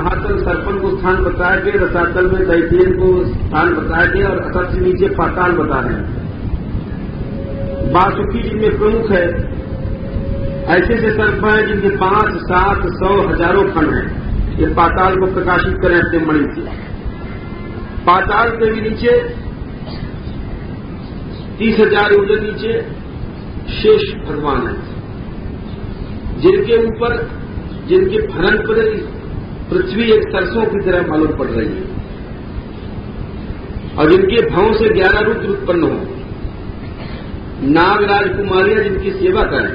महातल सर्पण को स्थान बता के, रसातल में दैत्येन को स्थान बता के और अतल से नीचे पाताल बता रहे हैं। वासुकी जिनमें प्रमुख है। ऐसे ऐसे सर्प हैं जिनके 5, 7, 100, हजारों फन हैं। ये पाताल को प्रकाशित करें अपने मणि से। पाताल के भी नीचे 30,000 योजन नीचे शेष भगवान है, जिनके ऊपर, जिनके फलन पर पृथ्वी एक सरसों की तरह मालूम पड़ रही है और जिनके भावों से 11 रुद्र उत्पन्न हो। नाग राजकुमारियां जिनकी सेवा करें,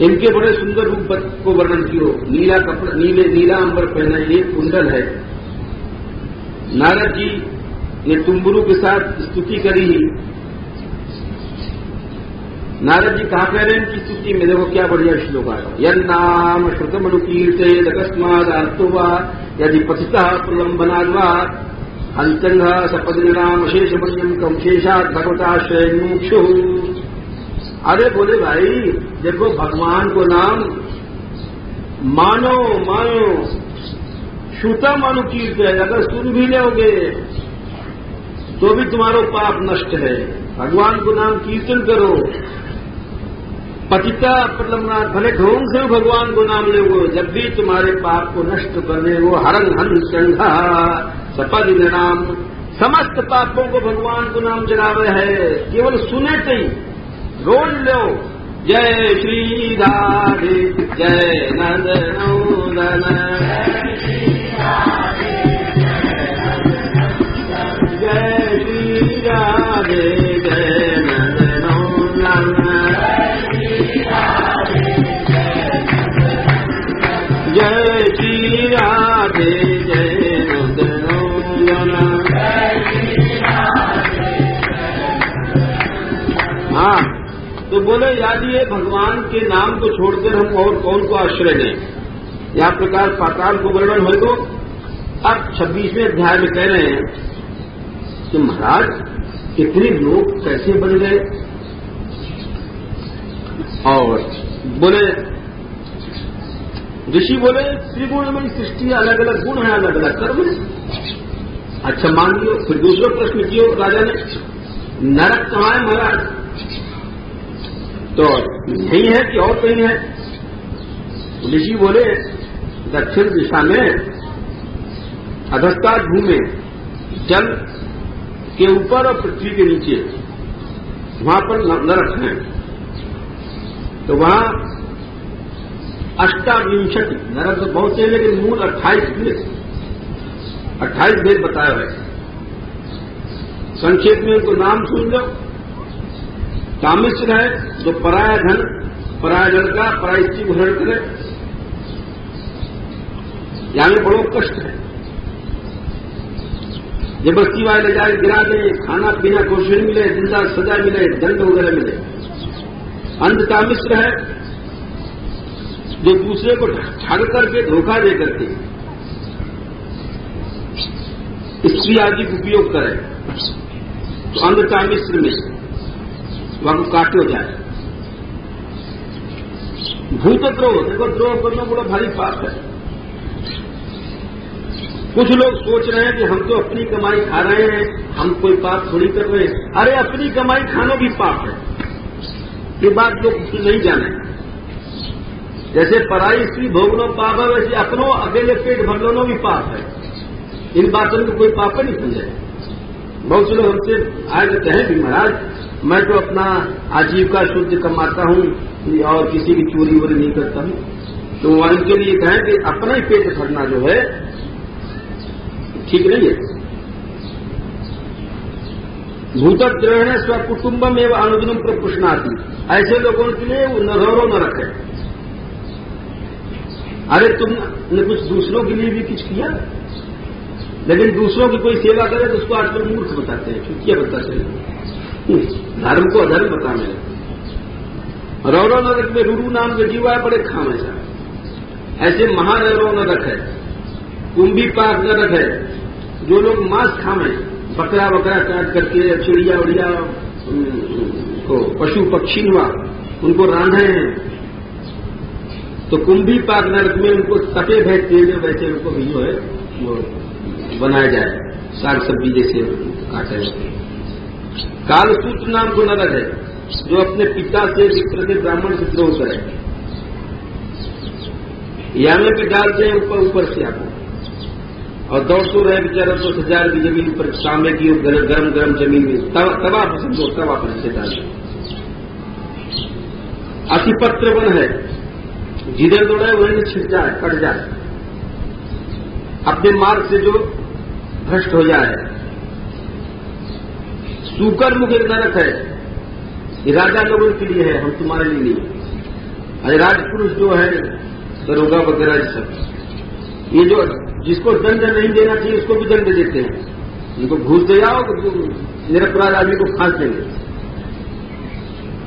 इनके बड़े सुंदर रूप को वर्णन किया। नीला कपड़ा, नीला अंबर पहना, एक कुंडल है। नारद जी ने तुम्बुरु के साथ स्तुति करी। नारद जी कहा कह रहे हैं इनकी स्तुति में, देखो क्या बढ़िया श्लोक आया। यन्नाम श्रुतमनुकीर्ते अकस्मादार्तो वा यदि पतितः प्रलंबनाद्वा अंतंग सपदिनाम शेषमन्यम कम शेषात् भगवताश्रय मोक्षु। अरे बोले भाई, देखो भगवान को नाम मानो मानो, श्रुतम अनुकीर्त है, अगर सुन भी लोगे तो भी तुम्हारा पाप नष्ट है। भगवान को नाम कीर्तन करो। पतिता प्रलम्बनाथ, भले ढोंग से भगवान को नाम लोगे, जब भी तुम्हारे पाप को नष्ट करने वो हरन हन संघा सपद नाम, समस्त पापों को भगवान को नाम जगावे है। केवल सुने ही रोज लो। जय श्री राधे जय नंद नंदन, जय श्री राधे जय नंद नंदन, जय श्री राधे जय नंद नंदन। हाँ, तो बोले यदि ये भगवान के नाम को छोड़कर हम और कौन को आश्रय दें। यह प्रकार पाताल को वर्णन हो। तो अब 26वें अध्याय में कह रहे हैं कि महाराज इतने लोग कैसे बन गए। और बोले, ऋषि बोले त्रिगुणमयी सृष्टि, अलग अलग गुण है, अलग अलग कर्म है। अच्छा मान लियो। फिर दूसरा प्रश्न किया राजा ने, नरक कहाँ है महाराज? तो यही है कि और कहीं है? ऋषि बोले दक्षिण दिशा में अधस्ताद भूमि, जल के ऊपर और पृथ्वी के नीचे, वहां पर नरक है। तो वहां 28 नरक तो बहुत से, लेकिन मूल 28 भेद बताया है। संक्षेप में उनको नाम सुन लो। कामिश्र है जो पराया धन, पराया जन का पराय स्त्री को हरण करे, यानी बड़ो कष्ट है। जबरदस्ती वाले ले जाए गिरा दे, खाना पीना कुछ नहीं मिले, जिंदा सजा मिले, दंड वगैरह मिले। अंध कामिश्र है जो दूसरे को ठग करके, धोखा दे करके स्त्री आदि का उपयोग करे, तो अंध कामिश्र में वहां काटे हो जाए। भूतद्रोह, देखो द्रोह करना बड़ा भारी पाप है। कुछ लोग सोच रहे हैं कि हम तो अपनी कमाई खा रहे हैं, हम कोई पाप थोड़ी कर रहे हैं। अरे अपनी कमाई खाना भी पाप है, ये बात लोग नहीं जाने। जैसे पराई स्त्री भोगनो पाप है, वैसे अपनों अकेले पेट भरनो भी पाप है। इन बातों को कोई पाप नहीं समझे। बहुत से लोग हमसे आए कहते हैं कि महाराज मैं तो अपना आजीविका शुद्ध कमाता हूं और किसी की चोरी वोरी नहीं करता हूं। तो उनके लिए कहें कि अपना ही पेट भरना जो है ठीक नहीं है। भूतद्रोह स्वकुटुंबम एवं अनुदिनम प्रपुष्णाति, ऐसे लोगों के लिए नरौरो न रखे। अरे तुमने कुछ दूसरों के लिए भी कुछ किया, लेकिन दूसरों की कोई सेवा करे तो उसको आजकल मूर्ख बताते हैं, चुटिया बताते हैं, धर्म को अधर्म बताने लगे। रौरव नरक में रूरू नाम के जीवा बड़े खाम है। ऐसे महारौरव नरक है, कुंभी पाक नरक है, जो लोग मांस खामे, बकरा बकरा काट करके चिड़िया उड़िया को पशु पक्षी हुआ उनको रांधे हैं, तो कुंभी पाक नरक में उनको सफेद है तेल में वैसे उनको भी जो है वो बनाया जाए, साग सब्जी जैसे काटे। कालसूत्र नाम को नरक है जो अपने पिता से मित्र से ब्राह्मण से द्रोह करे, यामे भी डालते हैं ऊपर ऊपर से आपको, और दौड़ते रहे बेचारा 10,000 की जमीन पर, तांबे की गरम गरम जमीन में तवा पसंद हो, तवा पर से डालते। अतिपत्र वन है, जिधर दौड़े वहीं छिट जाए, कट जाए, अपने मार्ग से जो भ्रष्ट हो जाए। सूकर मुख एक नरक है, ये राजा लोगों के लिए है, हम तुम्हारे लिए नहीं। अरे राजपुरुष जो है दरोगा वगैरह सब, ये जो जिसको दंड नहीं देना चाहिए उसको भी दंड देते हैं, इनको घूस दे जाओ तो निरपराध आदमी को फांस देंगे।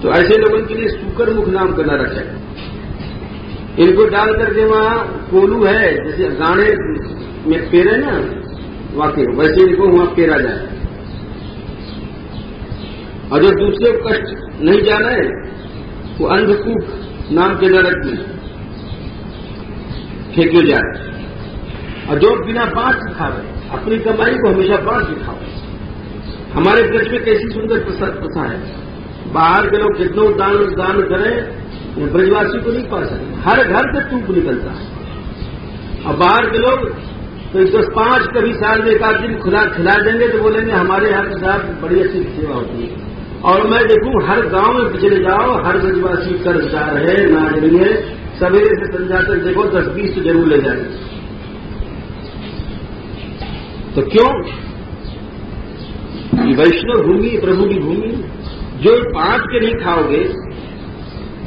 तो ऐसे लोगों के लिए सूकर मुख नाम का नरक है। इनको डाल करके वहां कोलू है, जैसे गाने में पेरे ना वाकई, वैसे इनको वहां पेरा जाए। और जो दूसरे को कष्ट नहीं जाना है वो अंधकूप नाम के नरक में फेंक्यो जाए। और जो बिना बांट के खावे, अपनी कमाई को हमेशा बांट के खाओ। हमारे देश में कैसी सुंदर प्रथा है, बाहर के लोग कितनों दान करें, ब्रजवासी को नहीं पा सकते, हर घर से टूप निकलता है। और बाहर के लोग तो 10-5 कभी साल में एक आध दिन खुराक खिला देंगे तो बोलेंगे हमारे यहाँ के साथ बड़ी अच्छी सेवा होती है। और मैं देखूं हर गांव में पिछले जाओ, हर ब्रजवासी कर्जदार है, नाजरी है, सवेरे से संध्या तक देखो 10-20 तो जरूर ले जाएंगे। तो क्यों? वैष्णव भूमि, प्रभु की भूमि, जो 5 के नहीं खाओगे,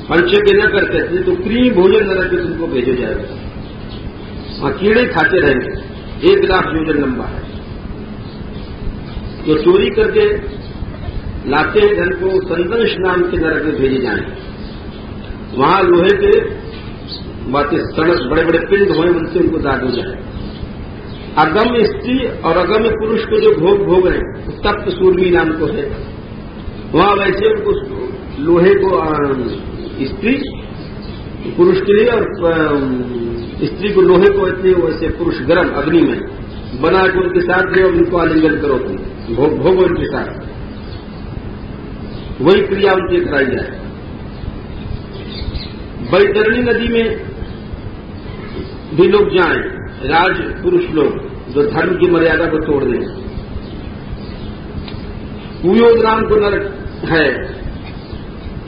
5 के न करते थे तो प्रिय भोजन नरक में तुमको भेजो जाएगा। वहां कीड़े खाते रहेंगे, 1 लाख योजन लंबा है। जो चोरी करके लाते हैं धन को, संदंश नाम के नरक में भेजे जाएंगे। वहां लोहे के बातें सड़क बड़े बड़े पिंड हुए, उनसे उनको दादू जाए। अगम स्त्री और अगम पुरुष को जो भोग रहे हैं, तप्त सूर्मी नाम को है, वहां वैसे उनको लोहे को स्त्री पुरुष के लिए और स्त्री को लोहे को इतने वैसे पुरुष गर्म अग्नि में बना के उनके साथ जो उनको आलिंगन करो, भोग उनके साथ, वही क्रिया उनकी कराई जाए। बैतरणी नदी में भी लोग जाएं, राज पुरुष लोग जो धर्म की मर्यादा को तोड़ दें। कुयोग नाम को नरक है,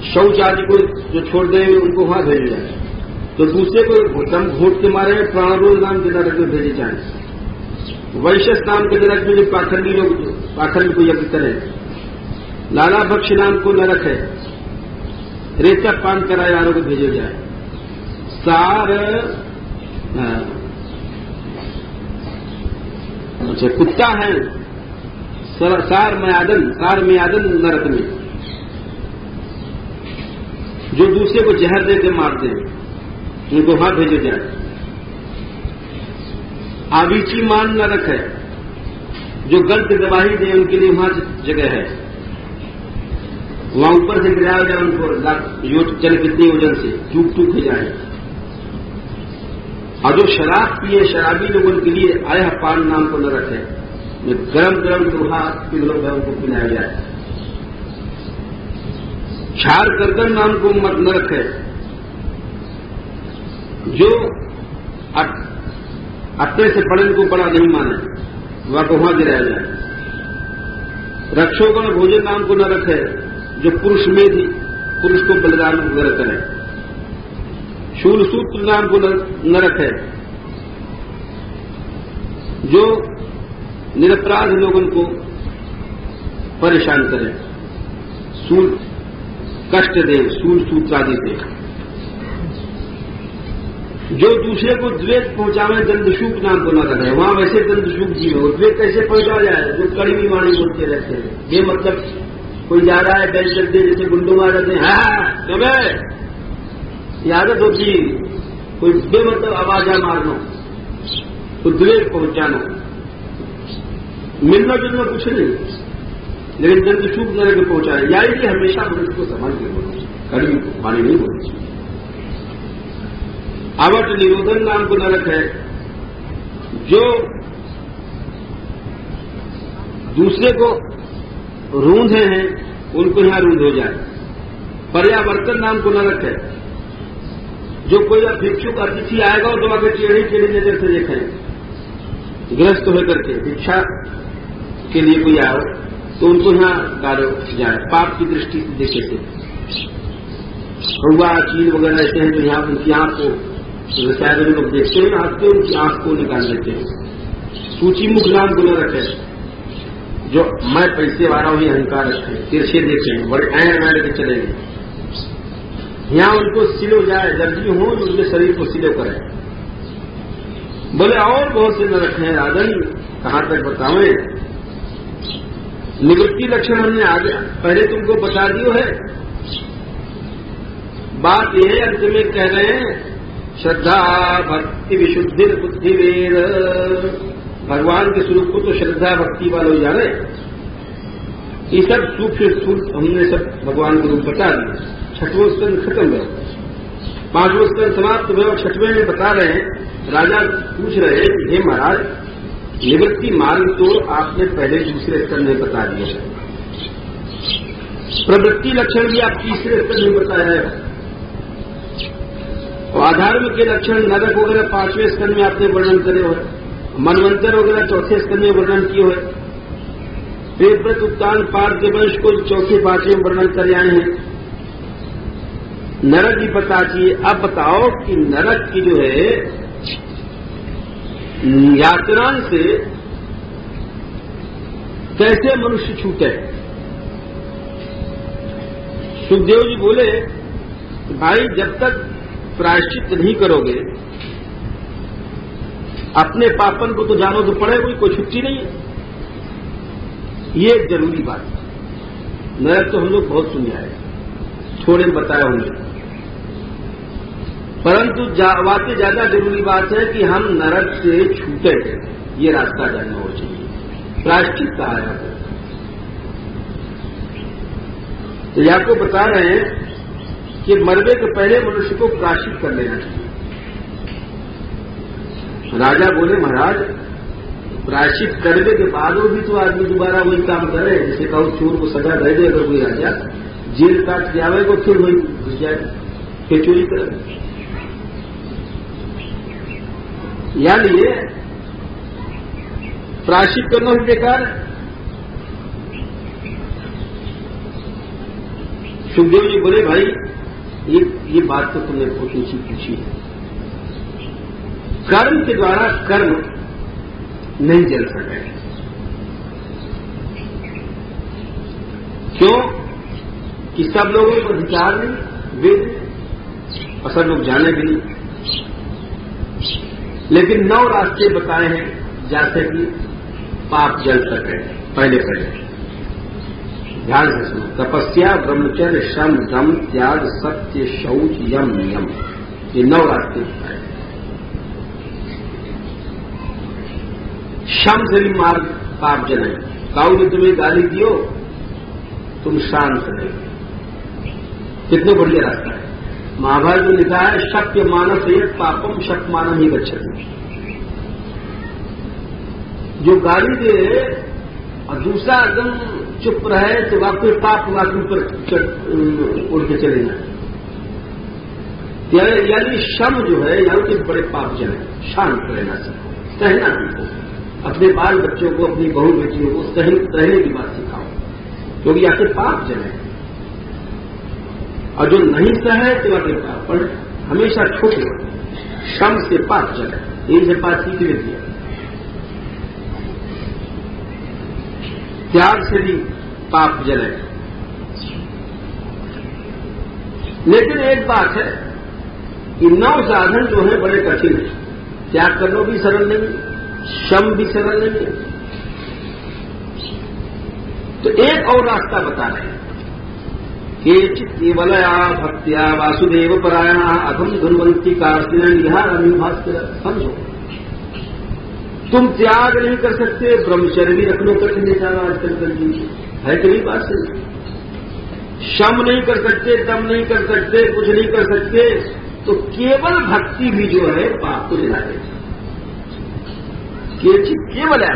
शौच आदि को जो छोड़ दें उनको वहां भेजे जाए। तो दूसरे को दम घोट के मारे प्राणरोध नाम के नरक में भेजे जाए। वैश्य नाम के नरक में जो पाखंडी लोग पाखंड को यज्ञ करें। लाला भक्ष नाम को नरक है, रेचा पान कराए वालों को भेजे जाए। सार अच्छा कुत्ता है, सार मयादन नरक में, जो दूसरे को जहर देकर मारते हैं उनको वहां भेजे जाए। आवीची मान नरक है, जो गलत गवाही दे उनके लिए वहां जगह है, वहां ऊपर से गिराया जाए उनको चल कितनी वजन से टूक टूक हो जाए। और जो शराब पिए शराबी लोगों के लिए आयह पान नाम को नरक है, गरम गरम लोहा पिघलों है उनको पिलाया जाए। क्षार गर्दन नाम को नरक है, जो अपने से बड़े को बड़ा नहीं माने, वह को वहां गिराया जाए। रक्षोगण भोजन नाम को नरक है, जो पुरुष में भी पुरुष को बलिदान वगैरह करे। शूल सूत्र नाम को नरक है, जो निरपराध लोगों को परेशान करे, सूल कष्ट दे, सूल सूत्र आदि दे। जो दूसरे को द्वेष पहुंचावे दंडशूक नाम को नरक है, वहां वैसे दंडशूक जी हो, द्वेष कैसे पहुंचा जाए, जो कड़वी वाणी बोलते रहते हैं। ये मतलब कोई जा रहा है बैठ करते जैसे गुंडों मार जाते हैं, हाँ आदत होती, कोई बेमतलब आवाजा मारना तो द्वेष पहुंचाना, मिलना जुलना कुछ नहीं, लेकिन दंडशूक नरक में पहुंचाए। यानी कि हमेशा मनुष्य को संभाल के बोलो, कड़वी वाणी नहीं बोलनी। आवट निरोधन नाम को नरक है। जो दूसरे को रूंधे हैं उनको यहां रूंध हो जाए। पर्यावर्तन नाम को नरक है। जो कोई भिक्षुक अतिथि आएगा और तो आगे टेढ़ी टेढ़ी नजर से देखें, ग्रस्त होकर के भिक्षा के लिए कोई आओ तो उनको यहां डालो जाए, पाप की दृष्टि से देखे थे। हुआ चील वगैरह ऐसे हैं तो यहां उनकी आंख को शायद लोग देखते हैं, आंख को उनकी आंख को निकाल लेते हैं। सूची मुख नाम को नरक है। जो मैं पैसे वाला हूं, अहंकार रखे, तिरछे देखें, बड़े ऐन वैन के चलेंगे, यहां उनको सिलो जाए, दर्जी हो तो उनके शरीर को सिलो करें। बोले और बहुत से नरक हैं राजन, कहां तक बतावें। निवृत्ति लक्षण हमने आगे पहले तुमको बता दियो है। बात यह है, अंत में कह रहे हैं श्रद्धा भक्ति विशुद्धि बुद्धि वेद। भगवान के स्वरूप को तो श्रद्धा भक्ति वालों जाने। ये सब सूक्ष्म स्थूल हमने सब भगवान के रूप बता दिए। छठवां स्कंद खत्म हुआ, पांचवां स्कंद समाप्त हुआ और छठवें में बता रहे हैं। राजा पूछ रहे हैं कि हे महाराज, निवृत्ति मार्ग तो आपने पहले दूसरे स्तर में बता दिया, प्रवृत्ति लक्षण भी आप तीसरे स्तर में बताया है, और आधार्म के लक्षण नरक वगैरह पांचवें स्तर में आपने वर्णन करे हुए, मनवंतर वगैरह चौथे स्तर में वर्णन किए हुए, प्रेतव्रत उत्तान पार के वंश को चौथे पांचवें में वर्णन कर आए हैं। नरक भी पता चाहिए। अब बताओ कि नरक की जो है यातना से कैसे मनुष्य छूटे। सुखदेव जी बोले, भाई जब तक प्रायश्चित नहीं करोगे, अपने पापन को तो जानो तो पड़ेगा, कोई छुट्टी नहीं है। ये एक जरूरी बात है। नरक तो हम लोग बहुत सुने आए, थोड़े बताए होंगे, परंतु बातें ज्यादा जरूरी बात है कि हम नरक से छूटे हैं, ये रास्ता जानना हो चाहिए। प्रायश्चित कहा है तो या को बता रहे हैं कि मरने के पहले मनुष्य को प्रायश्चित कर लेना चाहिए। राजा बोले, महाराज प्रायश्चित करने के बाद भी तो आदमी दोबारा वही काम करे। जैसे कहो चोर को सजा दे दे, अगर कोई राजा जेल काट के आवेगा फिर वही घुस जाए, फिर चोरी करे। यानी ये प्रायश्चित करना भी बेकार है। सुखदेव जी बोले, भाई ये बात तो तुमने बहुत ऊंची पूछी है। कर्म के द्वारा कर्म नहीं जल सके। क्यों कि सब लोगों को अधिकार नहीं, वेद और सब लोग जाने भी नहीं। लेकिन 9 रास्ते बताए हैं जैसे कि पाप जल सके। पहले ध्यान से सुनो। तपस्या, ब्रह्मचर्य, श्रम, दम, त्याग, सत्य, शौच, यम, नियम, ये 9 रास्ते बताए। शम से भी मार्ग पाप जले। काऊ ने तुम्हें गाली दियो, तुम शांत रहे। कितने बढ़िया रास्ता है। महाभारत में लिखा है, शक्य मानस यत् पापम शक मानम ही गच्छति। जो गाली दे और दूसरा एकदम चुप रहे तो आपके पाप वाक्य ऊपर उड़ के चले जाए। यानी शम जो है, यहाँ के बड़े पाप जने। शांत रहना सीखो, सहना सीखो। अपने बाल बच्चों को, अपनी बहू बेटियों को सहने की बात सिखाओ, क्योंकि आखिर पाप जने। और जो नहीं सहे तो आगे पाप, पर हमेशा छोटे शम से पाप जने। ये से बात सीख लेती है। त्याग से भी पाप जले। लेकिन एक बात है कि 9 साधन जो है बड़े कठिन है। त्याग करना भी सरल नहीं, शम भी सरल नहीं है। तो एक और रास्ता बता रहे हैं। केचित् केवलया भक्त्या वासुदेव परायणा अधम धुनवंती कार्तिन यह अभिभास्कर। समझो, तुम त्याग नहीं कर सकते, ब्रह्मचर्य भी रखने तक नहीं जाना आजकल कर दीजिए, है कि नहीं बात सही। शम नहीं कर सकते, दम नहीं कर सकते, कुछ नहीं कर सकते, तो केवल भक्ति भी जो है पाप को जला देती। केवल है,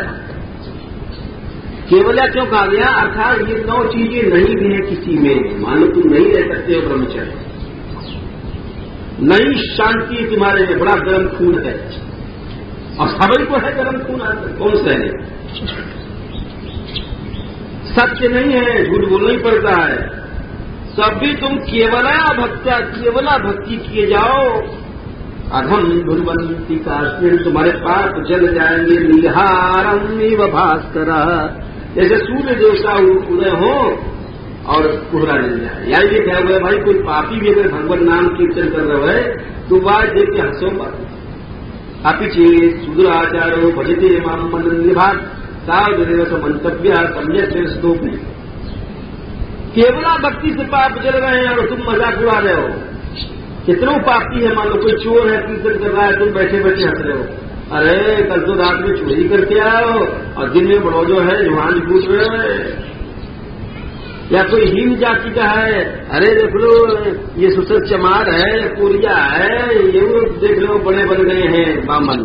केवल क्यों कहा गया? अर्थात ये 9 चीजें नहीं भी है किसी में। मान लो तुम नहीं रह सकते हो ब्रह्मचर्य, नहीं शांति तुम्हारे में, बड़ा गर्म खून है और सभी को है गर्म खून, कौन सा है? सत्य नहीं है, झूठ बोलना ही पड़ता है। सभी तुम केवला भक्ति किए जाओ। अधम धुर्वंती काश्मीर, तुम्हारे पाप जल जाएंगे। निहारम व भास्कर, जैसे सूर्य देवता उदय हो और कोहरा जल जाए। या ये क्या हुआ भाई, कोई पापी भी अगर भगवान नाम कीर्तन कर रहा है तो वह देख के हंसो बात। अपिचे सुदुराचारो भजते माम मन निभाग सावदेव मंतव्य सम्यक श्लोक में। केवला भक्ति से पाप जल रहे हैं और तुम मजाक उड़ा रहे हो। कितनों पापी है, मान लो कोई चोर है, कीर्तन कर रहा है, तुम बैठे बैठे हंस रहे हो। अरे कल तो रात में चोरी करके आए हो और दिन में बड़ो जो है जुहान पूछ रहे हो। या कोई हीन जाति का है, अरे देख लो ये सुसर चमार है, कोरिया है, ये देख लो बड़े बन गए हैं बामन।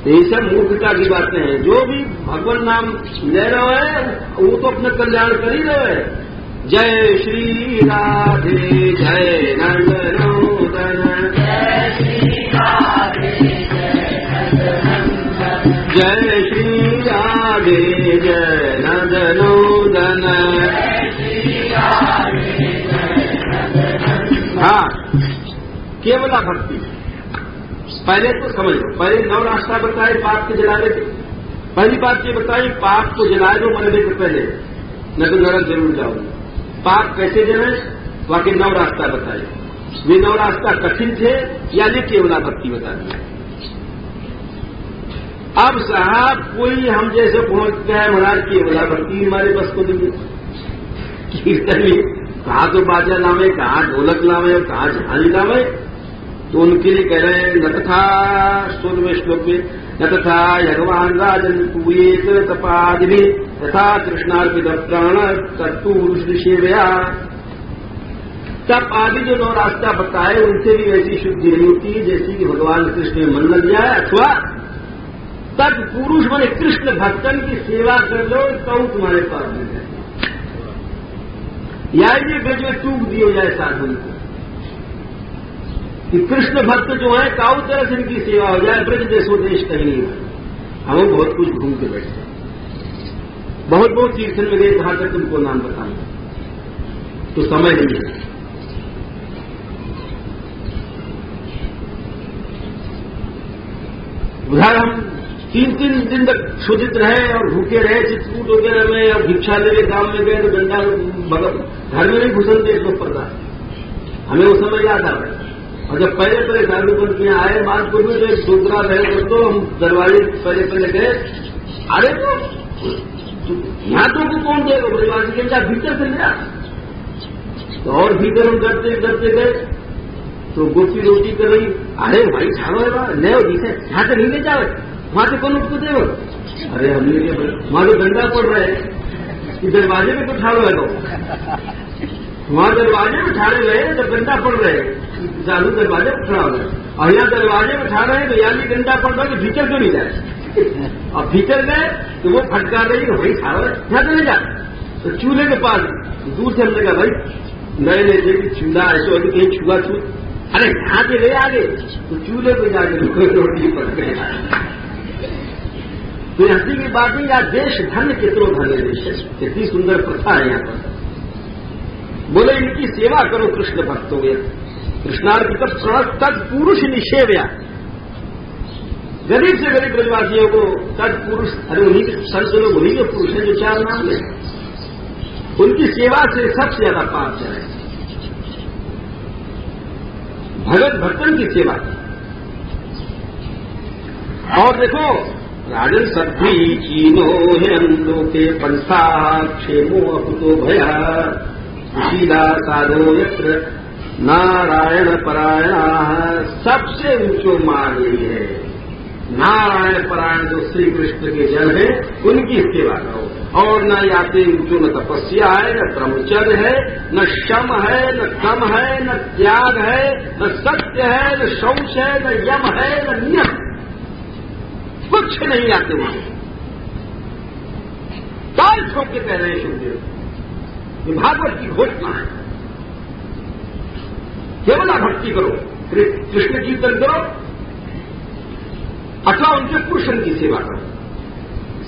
ये सब मूर्खता की बातें हैं। जो भी भगवान नाम ले रहे है वो तो अपना कल्याण कर ही रहे है। जय श्री राधे जय नंदनोदन, जय श्री राधे जय नंदनोदन। हाँ, केवला भक्ति। पहले तो समझ लो, पहले 9 रास्ता बताए पाप के जलाने के। पहली बात ये बताई, पाप को जलाए दो मरने से पहले, न तो नरक जरूर जाओगे। पाप कैसे जलाए, बाकी 9 रास्ता बताए। वे 9 रास्ता कठिन थे, यानी केवला भक्ति बता दिया। अब साहब कोई हम जैसे पहुंच गए महाराज, केवला भक्ति हमारे बस को नहीं। कीर्तन में कहाँ तो बाजा लावे, कहाँ ढोलक लावे और कहाँ झांझ लावे, तो उनके लिए कह रहे हैं न तथा 16वें श्लोक में, न तथा भगवान राजन पूयेत तपादि तथा कृष्णार्पित प्राण कर्तूर सेवया। तप आदि जो 9 रास्ता बताए उनसे भी ऐसी शुद्धि नहीं होती जैसी कि भगवान कृष्ण ने मन लग जाए। अथवा तब पुरुष माने कृष्ण भक्तन की सेवा कर लो तो तुम्हारे पास मिल जाए। या ये ब्रज में टूक दिए जाए साधन को कि कृष्ण भक्त जो है काऊ तरह से इनकी सेवा हो जाए। ब्रज देशो देश कहीं नहीं है। हम बहुत कुछ घूम के बैठते हैं, बहुत बहुत तीर्थन में गए, कहां तक तुमको नाम बताऊंगा तो समय नहीं है। उधर हम 3-3 दिन तक शोधित रहे और भूखे रहे, चित्रकूट वगैरह में, और भिक्षा लेके गांव में गए तो डंडा घर में नहीं घुसन थे इसको पता। हमें वो समय याद आ रहा है। और जब पहले पहले साधु पंथियां आए मानपुर में, जो डोगरा रहे तो हम दरवाजे पहले गए। अरे तो यहाँ तो कौन देगा ब्रजवासी के जा भीतर से लिया। तो और भीतर हम डरते गए तो गोपी रोटी कर रही। अरे भाई छाड़ो ले जिसे यहाँ से नहीं ले जाओ, वहां से कौन उसको देव। अरे हमने वहां तो डंडा पड़ रहा है कि दरवाजे में तो ठाड़ो है लोग, वहां दरवाजे में ठाड़े रहे जब डंडा पड़ रहे, साधु दरवाजे में खड़ा हो गए। और यहाँ दरवाजे में ठाड़ रहे हैं तो यानी डंडा पड़ रहा है कि भीतर क्यों नहीं जाए। और भीतर गए तो वो फटकार रही है, भाई छाड़ो यहाँ से नहीं जाए। तो चूल्हे के पास दूर से हमने कहा भाई नए नए चूल्हा ऐसे होती कहीं छुआ छू। अरे यहाँ से गए आगे तो चूल्हे पे जाके रोटी पड़ गए। तो हंसी की बात नहीं, यार देश धन्य कितनो धन्य देश है, कितनी सुंदर प्रथा है यहाँ पर। बोले इनकी सेवा करो कृष्ण भक्तों में। कृष्णार्पित तत्पुरुष निषेव्या, गरीब से गरीब ब्रजवासियों को तत्पुरुष, अरे उन्हीं के संत लोग उन्हीं के पुरुष हैं जो 4 नाम ले, उनकी सेवा से सबसे ज्यादा पाप जाए। भगत भक्तन की सेवा। और देखो राजन सभी चीनो है लोके पंथा क्षेमो अकुतो भया सुशीला साधो यत्र नारायण परायणा। सबसे ऊंचो मार्ग यही है नारायण परायण जो श्री कृष्ण के जन है उनकी सेवा करो। और न याते ऊंचो न तपस्या है, न ब्रह्मचर्य है, न शम है, न कम है, न त्याग है, न सत्य है, न शौच है, न यम है, न नियम, कुछ नहीं आते वहां। ताल ठोक के कह रहे हैं सुखदेव, ये भागवत की घोषणा है। केवल भक्ति करो, कृष्ण कीर्तन करो अथवा उनके पुरुषन की सेवा करो,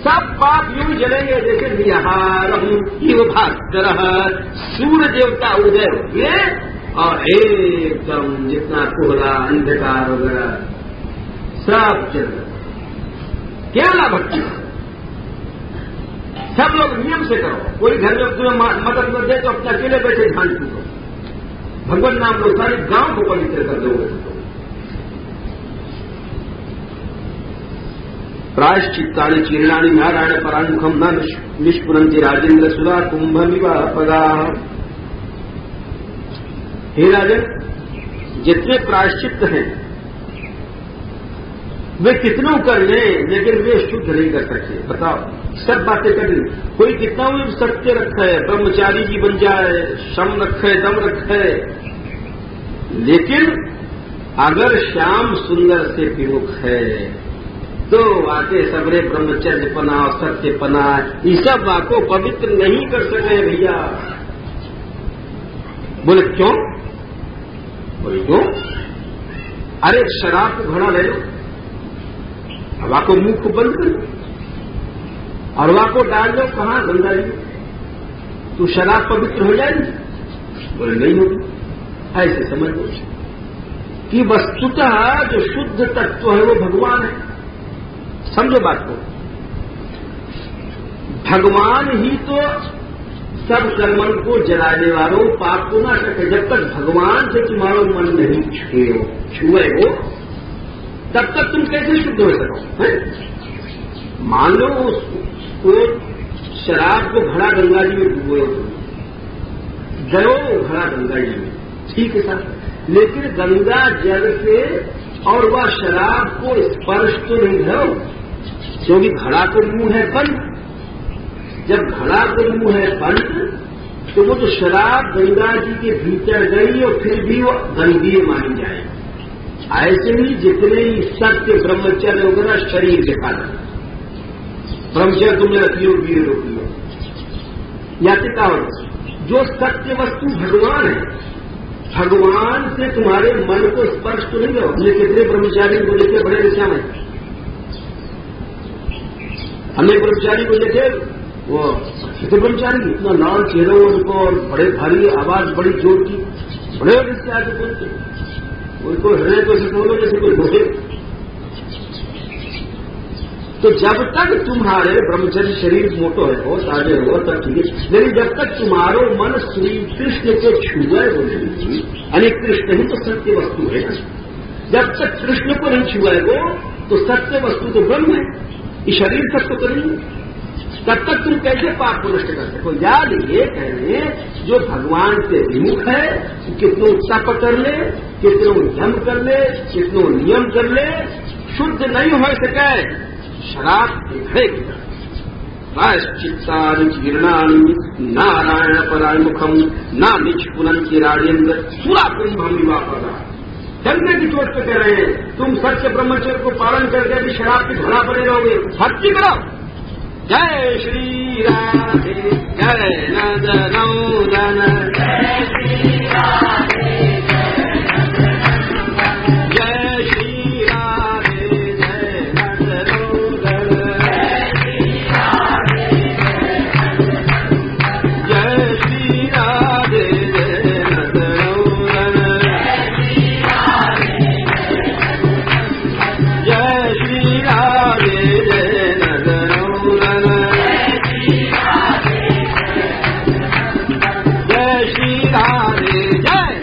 सब पाप यूं जलेंगे जैसे निहारम इव भास्कर, सूर्य देवता उदय हुए और एकदम जितना कोहरा अंधकार वगैरह सब जल गए। केवल भक्ति, सब लोग नियम से करो। कोई घर में तुम्हें मदद न दे तो अपने अकेले बैठे ध्यान करो, भगवान नाम लो, सारे गांव को पवित्र कर दोगे। प्रायश्चित्तानि चीर्णानि नारायण परामुखम न निष्पुरन्ति राजेंद्र सुरा कुंभमिवा पदा। हे राजन, जितने प्रायश्चित हैं वे कितनों कर ले, लेकिन वे शुद्ध नहीं कर सकते। बताओ, सब बातें कर ली, कोई कितना भी सत्य रखे, ब्रह्मचारी जी बन जाए, शम रखे, दम रखे, लेकिन अगर श्याम सुंदर से विमुख है तो वाके सबरे ब्रह्मचर्य पना और सत्य पना ये सब वाको पवित्र नहीं कर सके भैया। बोले क्यों? बोले क्यों? अरे शराब को घड़ा ले लो, हवा को मुंह को बंद कर लो और हवा को डाल लो कहां? गंगा जी। तो शराब पवित्र हो जाएगी? बोले नहीं होगी। ऐसे समझ लो कि वस्तुतः जो शुद्ध तत्व है वो भगवान है। समझो बात को, भगवान ही तो सब कर्मन को जलाने वालों, पाप को ना सके। जब तक भगवान से तुम्हारा मन नहीं छुए हो तब तक तुम कैसे शुद्ध हो सको? मान लो उसको शराब को घड़ा गंगा जी में डूबो, गयो घड़ा गंगा जी में, ठीक है साहब, लेकिन गंगा जल से और वह शराब को स्पर्श तो नहीं करो, क्योंकि घड़ा को मुंह है बंद। जब घड़ा को मुंह है बंद तो वो तो शराब गंगा जी के भीतर गई और फिर भी वो गंदगी मानी जाए। ऐसे ही जितने ही सत्य ब्रह्मचर्य वगैरह शरीर के कारण, ब्रह्मचर्य तुमने रखियो वीर रोकियो या पिता, जो सत्य वस्तु भगवान है, भगवान से तुम्हारे मन को स्पर्श तो नहीं करो। हमने कितने ब्रह्मचारी को देखे बड़े दिशा में, हमने ब्रह्मचारी को देखे, वो कितने ब्रह्मचारी इतना लाल चेहरा उनको और बड़े भारी आवाज बड़ी जोर की, बड़े दिशा आगे बोलते, उनको हृदय को बोलो जैसे कोई बोले। तो जब तक तुम्हारे ब्रह्मचर्य शरीर मोटो है हो, ताजे हो, तब ठीक है, लेकिन जब तक तुम्हारो मन श्री कृष्ण को छुए बोलेगी, यानी कृष्ण ही तो सत्य वस्तु है। जब तक कृष्ण को नहीं छुएगो तो सत्य वस्तु तो ब्रह्म है, ये शरीर सत्य तो नहीं है। तब तक तुम कैसे पाप को नष्ट कर सको? याद ये कहने जो भगवान से विमुख है कितनों तप कर ले, कितनों यम कर ले, कितनों नियम कर ले, शुद्ध नहीं हो सके, शराब दिखेगी। प्रायश्चित्तानि चीर्णानि नारायण परामुखम ना निष्पुनन्ति राजेंद्र सुरा कुंभमिवा पदा। डरने की चोट पे कह रहे हैं, तुम सत्य ब्रह्मचर्य को पालन करके भी शराब की घड़ा बने रहोगे। भक्ति करो। जय श्री राधे जय नंदनंदन, जय श्री राधे जय श्री राधे जय नंदनंदन, जय श्री राधे जय नंदनंदन, जय श्री राधे जय नंदनंदन, जय श्री राधे जय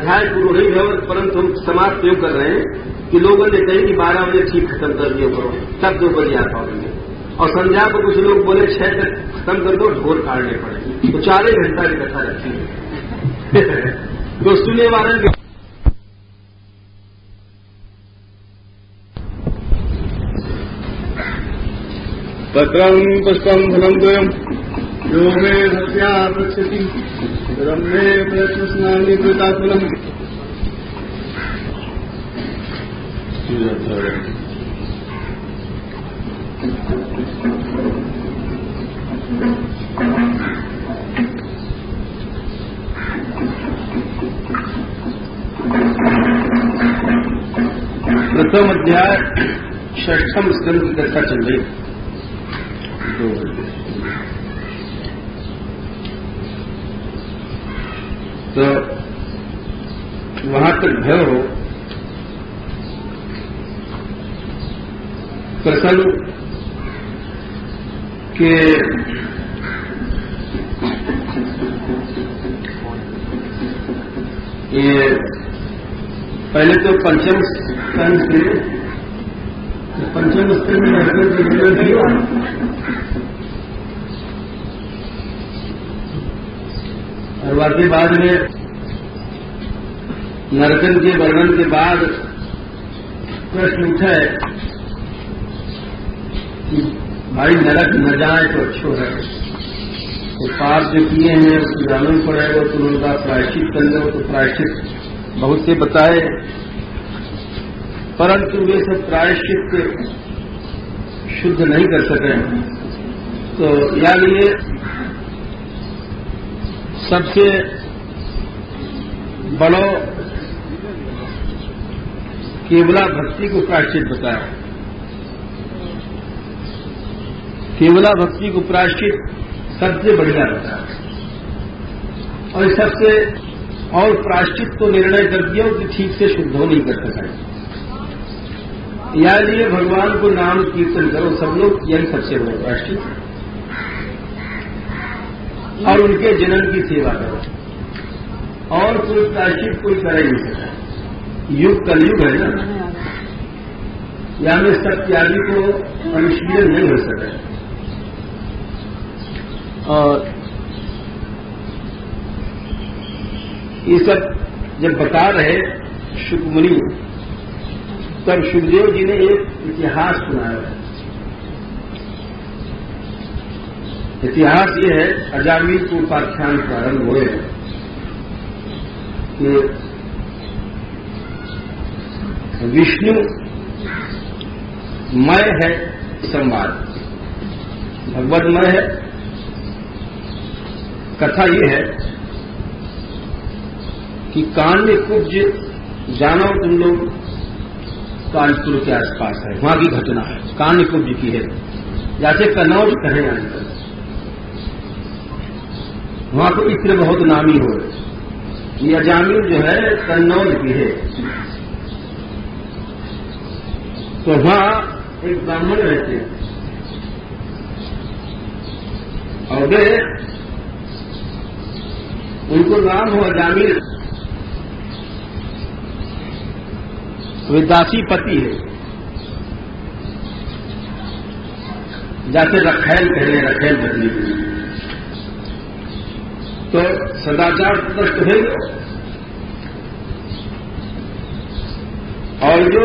अध्याय पूरा नहीं है, परंतु हम समाप्त योग कर रहे हैं कि लोगों ने कही कि 12 बजे ठीक खत्म कर दिया करो, तब 2 बजे आ पाओगे। और संध्या को कुछ लोग बोले 6 तक खत्म कर दो, ढोर काटने पड़े, तो 4 घंटा की कथा रखी है। तो सुने वाले के पत्रं पुष्पं फलं द्वयं यो मे भक्त्या प्रक्षति रम्ये प्रयत्नस्नानि कृताफलम्। प्रथम अध्याय 6th स्कंद की कथा चल रही। तो वहां तक भय हो प्रसन्न के ये पहले तो पंचम स्कंद से पंचम स्कंद में और वाकई बाद में नरकन के वर्णन के बाद प्रश्न उठा है कि भाई नरक न जाए तो अच्छो है, तो पाप जो किए हैं उसको जानना पड़ेगा, तो उनका प्रायश्चित कर लो, तो प्रायश्चित बहुत से बताए, परंतु वे सब प्रायश्चित शुद्ध नहीं कर सके। तो या लिए सबसे बड़ो केवला भक्ति को प्रायश्चित बताया। केवला भक्ति को प्रायश्चित सबसे बढ़िया बताया, और सबसे और प्रायश्चित को निर्णय कर दिया कि ठीक से शुद्ध हो नहीं कर सका। या लिए भगवान को नाम कीर्तन करो सब लोग, यही सबसे बड़ा प्रायश्चित, और उनके जनन की सेवा करो, और कोई प्रायश्चित कोई कर ही नहीं सकता। युग कलयुग है ना, या में सत्यागी को अनुशीलन नहीं हो सका। और ये सब जब बता रहे शुकमुनि, तब सुखदेव जी ने एक इतिहास सुनाया। इतिहास ये है, अजामिल को उपाख्यान प्रारंभ हुए कि विष्णु मय है संवाद, भगवतमय है। कथा ये है कि कान्य कुब्ज जानो तुम लोग, कानपुर के आसपास है, वहां की घटना है, कान्य कुब्ज की है, जैसे कन्नौज कहे आजकल, वहां तो इत्र बहुत नामी हो। ये अजामिल जो है कन्नौज की है। तो वहां एक ब्राह्मण रहते हैं, और वे उनको नाम हो अजामिल, वे दासी पति है, जैसे रखैल कह रहे हैं, रखैल पत्नी। तो सदाचार नष्ट है, और जो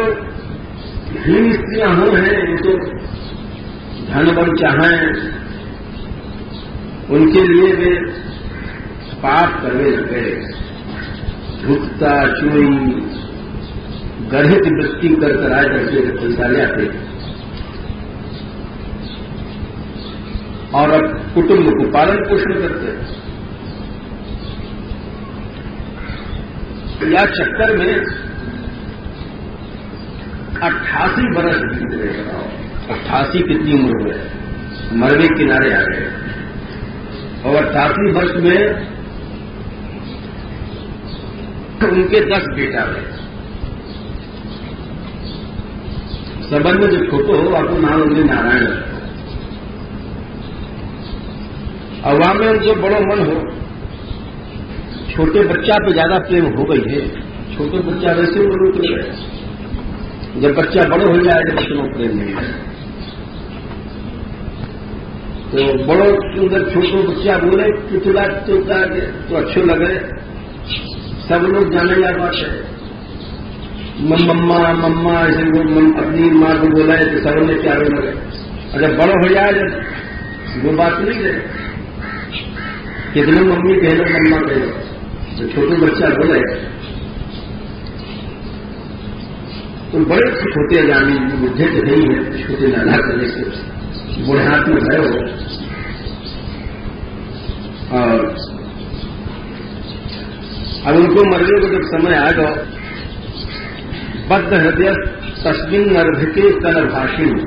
हीन स्त्रियां हो हैं, उनको धन बल चाहें, उनके लिए वे पाप करने लगे, भुगता चोरी गर्हित वृत्ति कर कराए करके पैसा ले आते, और अब कुटुंब को पालन पोषण करते। या चक्कर में 88 बरस बीत गए। 88 कितनी उम्र हुए, मरने किनारे आ गए, और 88 वर्ष में उनके 10 बेटा हुए। संबंध में जो छोटो हो, आपको नाम उनके नारायण है, और वहां में उनसे बड़ो मन हो, छोटे बच्चा पे ज्यादा प्रेम हो गई है। छोटे बच्चा वैसे वो निकल गए, जब बच्चा बड़ो हो जाए तो उतना प्रेम नहीं है। तो बड़ो सुंदर छोटो बच्चा बोले चुचला चुचला तो अच्छे लगे, सब लोग जाने जा बात है। मम्मा मम्मा ऐसे लोग अपनी माँ को बोला है तो सब ने प्यारे लगे। और जब बड़ो हो जाए जब वो बात नहीं रहे, कितने मम्मी कह लो मम्मा कह लो, तो छोटे बच्चा बोले तो बड़े छोटे जानी बुढ़े तो नहीं है, छोटे नाना करने से बुढ़े हाथ में गए हो। और अब उनको मरने को जब समय आ गया, बद्ध हृदय तस्मिन अर्भके कल भाषिणी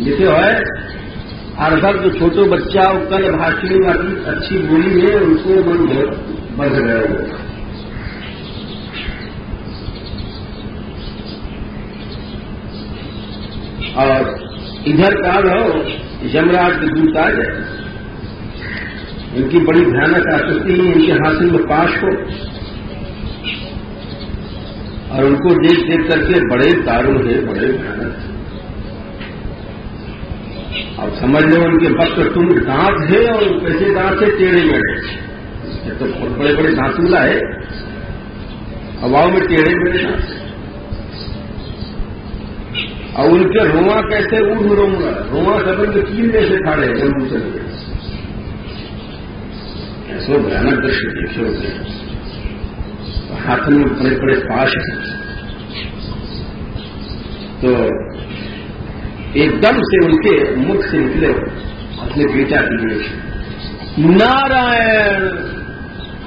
लिखे है। अर्भक जो छोटो बच्चा और कल भाषिणी वाली अच्छी बोली है, उनको मन बढ़ गए हो। और इधर काल हो यमराज के दूत आ जाए, इनकी बड़ी भयानक आकृति इनके हासिल में पाश हो, और उनको देख देख करके बड़े दारुण है, बड़े भयानक है। अब समझ लो उनके वक्त तुम दांत है, और कैसे दांत है, टेढ़े मेढ़े, तो बहुत बड़े बड़े दांतूला है, हवाओं में टेढ़े मेढ़े दांत। और उनके रोआ कैसे ऊढ़ रोऊंगा, रोआ सबन के कील में से खड़े जम्मू चले, ऐसे भयानक दृश्य देखे होते। हाथ में बड़े बड़े पाश हैं। तो एकदम से उनके मुख से निकले अपने बेटा के लिए नारायण,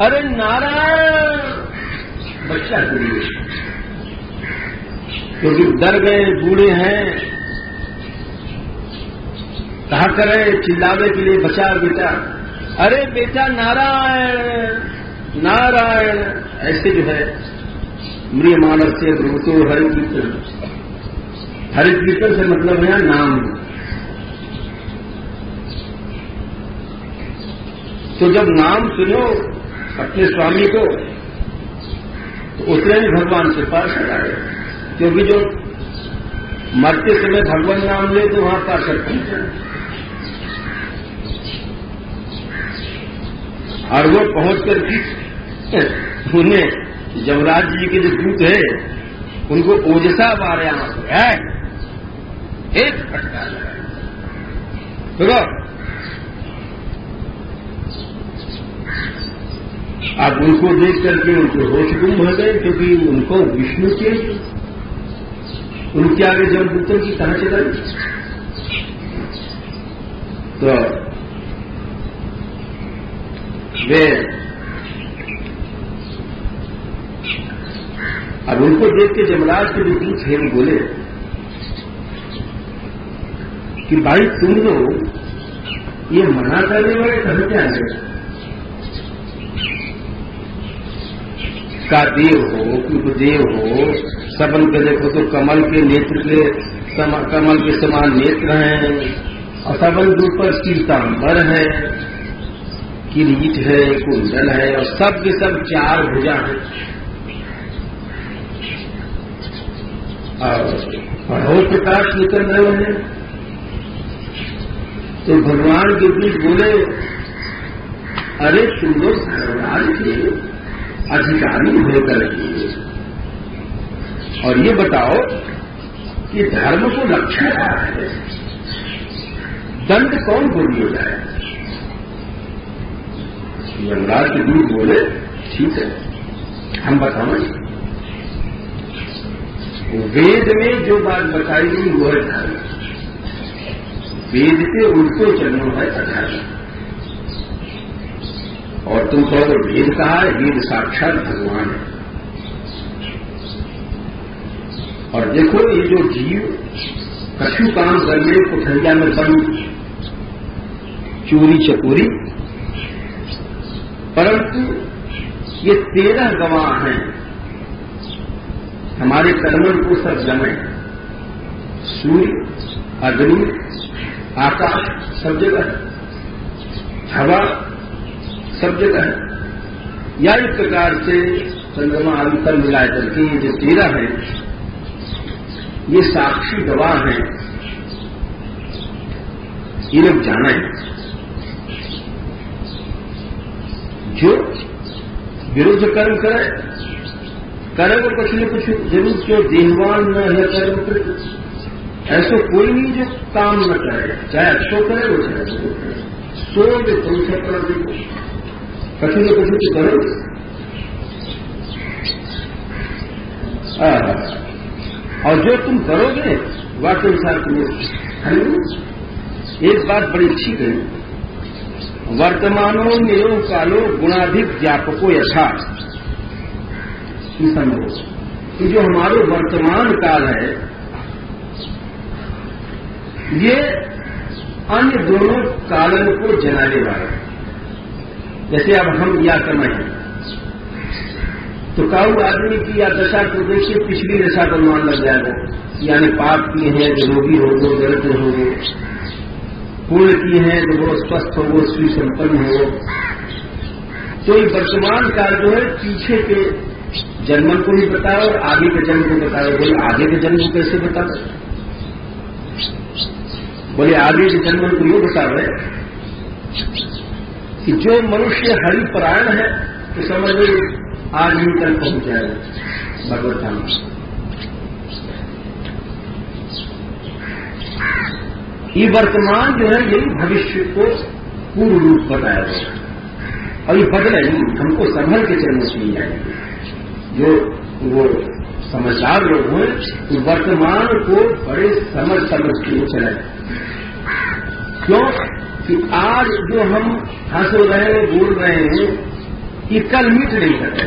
अरे नारायण, बच्चा के लिए, क्योंकि डर गए, बूढ़े हैं, कहा करें चिल्लावे के लिए बचा बेटा, अरे बेटा नारायण नारायण, ऐसे जो है म्रियमानव से ध्रुवतो हरि कीर्तन। हरि कीर्तन से मतलब है नाम। तो जब नाम सुनो अपने स्वामी को, तो उतने ही भगवान से पास आए, क्योंकि जो मरते समय भगवान नाम ले तो वहां पास पहुंचे। और वो पहुंच कर उन्हें यमराज जी के जो दूत है उनको ओजसा मारे है, एक फटका लगा। अब उनको देख करके उनको होश गुम हो गए, क्योंकि उनको विष्णु के उनके आगे जमदूतों की कहां चलाई। तो वे अब उनको देख के यमराज के जो दूत हैं बोले कि भाई तुम लोग ये मना करने वाले कहा क्या है, का देव हो कि उपदेव हो, सबन के देखो तो कमल के नेत्र के कमल के समान नेत्र हैं, और सबन के ऊपर पीतांबर है, किरीट है, कुंडल है, और सब के सब चार भुजा है। और प्रकाश निकल रहे हैं। तो भगवान के बीच बोले, अरे तुम लोग धर्मराज के अधिकारी होकर के, और ये बताओ कि धर्म को लक्ष्य क्या है, दंड कौन को दिया जाए। यमराज के दूत बोले, ठीक है हम बताएं। वेद में जो बात बताई गई वो है धर्म, वेद से उनको चलना है अधर्म। और तुम कहोगे वेद कहा है, वेद साक्षात भगवान है। और देखो ये जो जीव कछु काम करने कुठैया में बंद, चोरी चकोरी, परंतु ये 13 गवाह हैं हमारे कर्मों को सब जमे। सूर्य, अग्नि, आकाश सब जगह है, हवा सब जगह है, या इस प्रकार से चंद्रमा अंतर मिलाए करके ये जो 13 है ये साक्षी गवाह हैं, ये लोग जाने जो विरुद्ध कर्म करे वो कुछ न कुछ जरूर क्यों देहवान न है कर्म, ऐसा कोई नहीं जो काम न करे, चाहे अच्छो करे वो चाहे अच्छो करे, सो में तुम से कर देखो कछु न कछु तो करो। और जो तुम करोगे वह के अनुसार तुम्हें। एक बात बड़ी अच्छी कही, वर्तमानो नियो कालो गुणाधिक व्यापको यथा, समझो कि जो हमारे वर्तमान काल है ये अन्य दोनों कालन को जलाने वाला। जैसे अब हम या समय है तो काऊ आदमी की या दशा को देखिए पिछली दशा का मान लग जाएगा, यानी पाप किए हैं तो रोगी हो गो, दरिद्र हो गो, पूर्ण किए हैं तो वो स्वस्थ हो गो, श्री संपन्न हो। तो ये वर्तमान काल जो है पीछे के जन्म को भी बताओ और आगे के जन्म को बताओ। बोले आगे के जन्म को कैसे बताओ? बोले आगे के जन्म को ये बताओ कि जो मनुष्य हरिपरायण है तो समझ लो आज ही कल पहुंच जाएगा भगवत धाम। ये वर्तमान जो है यही भविष्य को पूर्ण रूप बताया गया और ये बदले नहीं, हमको संभल के चलना चाहिए। जो वो समझदार लोग हैं तो वर्तमान को बड़े समझ के चले, क्यों कि आज जो हम हंस रहे हैं बोल रहे हैं ये कल मिट नहीं सकते,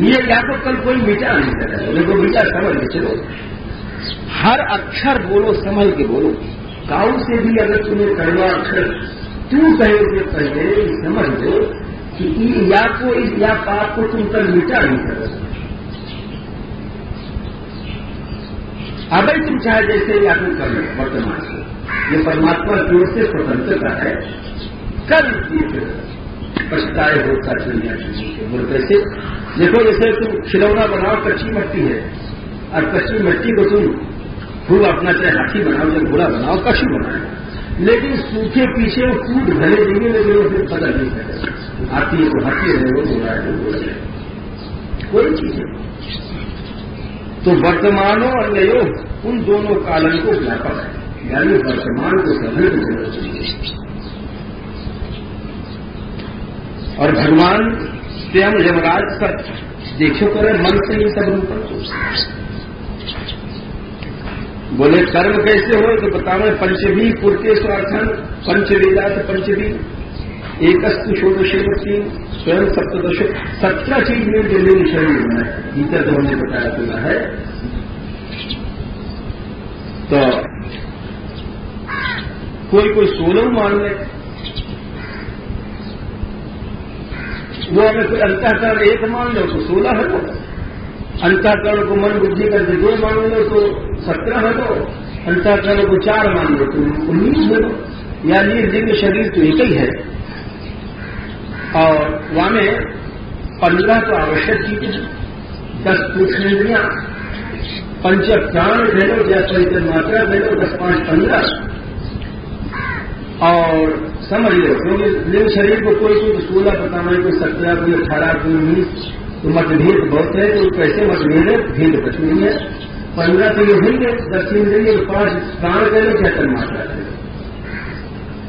ये या तो कल कोई मिटा नहीं सकता। देखो मिटा समझ के चलो, हर अक्षर बोलो संभल के बोलो। काऊ से भी अगर तुम्हें कड़वा अक्षर तू कहे पहले समझ लो कि या को इस या पाप को तुम कल मिटा नहीं सकते। अब तुम चाहे जैसे या तुम कर लो वर्तमान से, ये परमात्मा की ओर से स्वतंत्रता है। कल ये पछताए होता चलिए बोल कैसे देखो, जैसे तुम खिलौना बनाओ कच्ची मिट्टी है और कच्ची मिट्टी को तुम खूब अपना चाहे हाथी बनाओ या घोड़ा बनाओ कच्ची बनाओ, लेकिन सूखे पीछे वो कूद भले देंगे लेकिन वो फिर बदल नहीं सकते। हाथी है तो हाथी है, वो घोड़ा है तो घोड़ा है, कोई चीज है। तो वर्तमानो और नयो उन दोनों कालन को व्यापक है, यानी वर्तमान को समझ देना चाहिए। और भगवान स्वयं यमराज पर देखो करे मन से ही सब रूप बोले कर्म कैसे हो तो बताओ। पंचभी पूर्ते स्वार्थन पंचवेदा से पंचभी एकस्तु षोडशेवती स्वयं सप्तदश 17 चीज में दिल्ली में शरीर होना है। गीता तो हमने बताया पूरा है। तो कोई 16 मान ले, वो अगर कोई अंतःकरण 1 मान लो तो 16 है, तो अंतःकरण को मन बुद्धि करके 2 मान लो तो 17 है, तो अंतःकरण को 4 मान लो तो 19 है। यानी लिंग शरीर तो एक ही है और वहां में 15 तो आवश्यक चीजें, 10 सूक्ष्मेंद्रियां, 5 प्राण ले लो, जैसे मात्रा ले लो, 10 5 15 और समझ लो। क्योंकि लिंग शरीर को कोई 16 बताना, कोई 17, कोई 18, कोई 19, तो मतभेद बहुत है। तो कैसे मतभेद है? भेद कुछ नहीं है। 15 तो ये होंगे, 10 इंद्रिय, 5 प्राण ले लो, क्या मात्रा ले लो,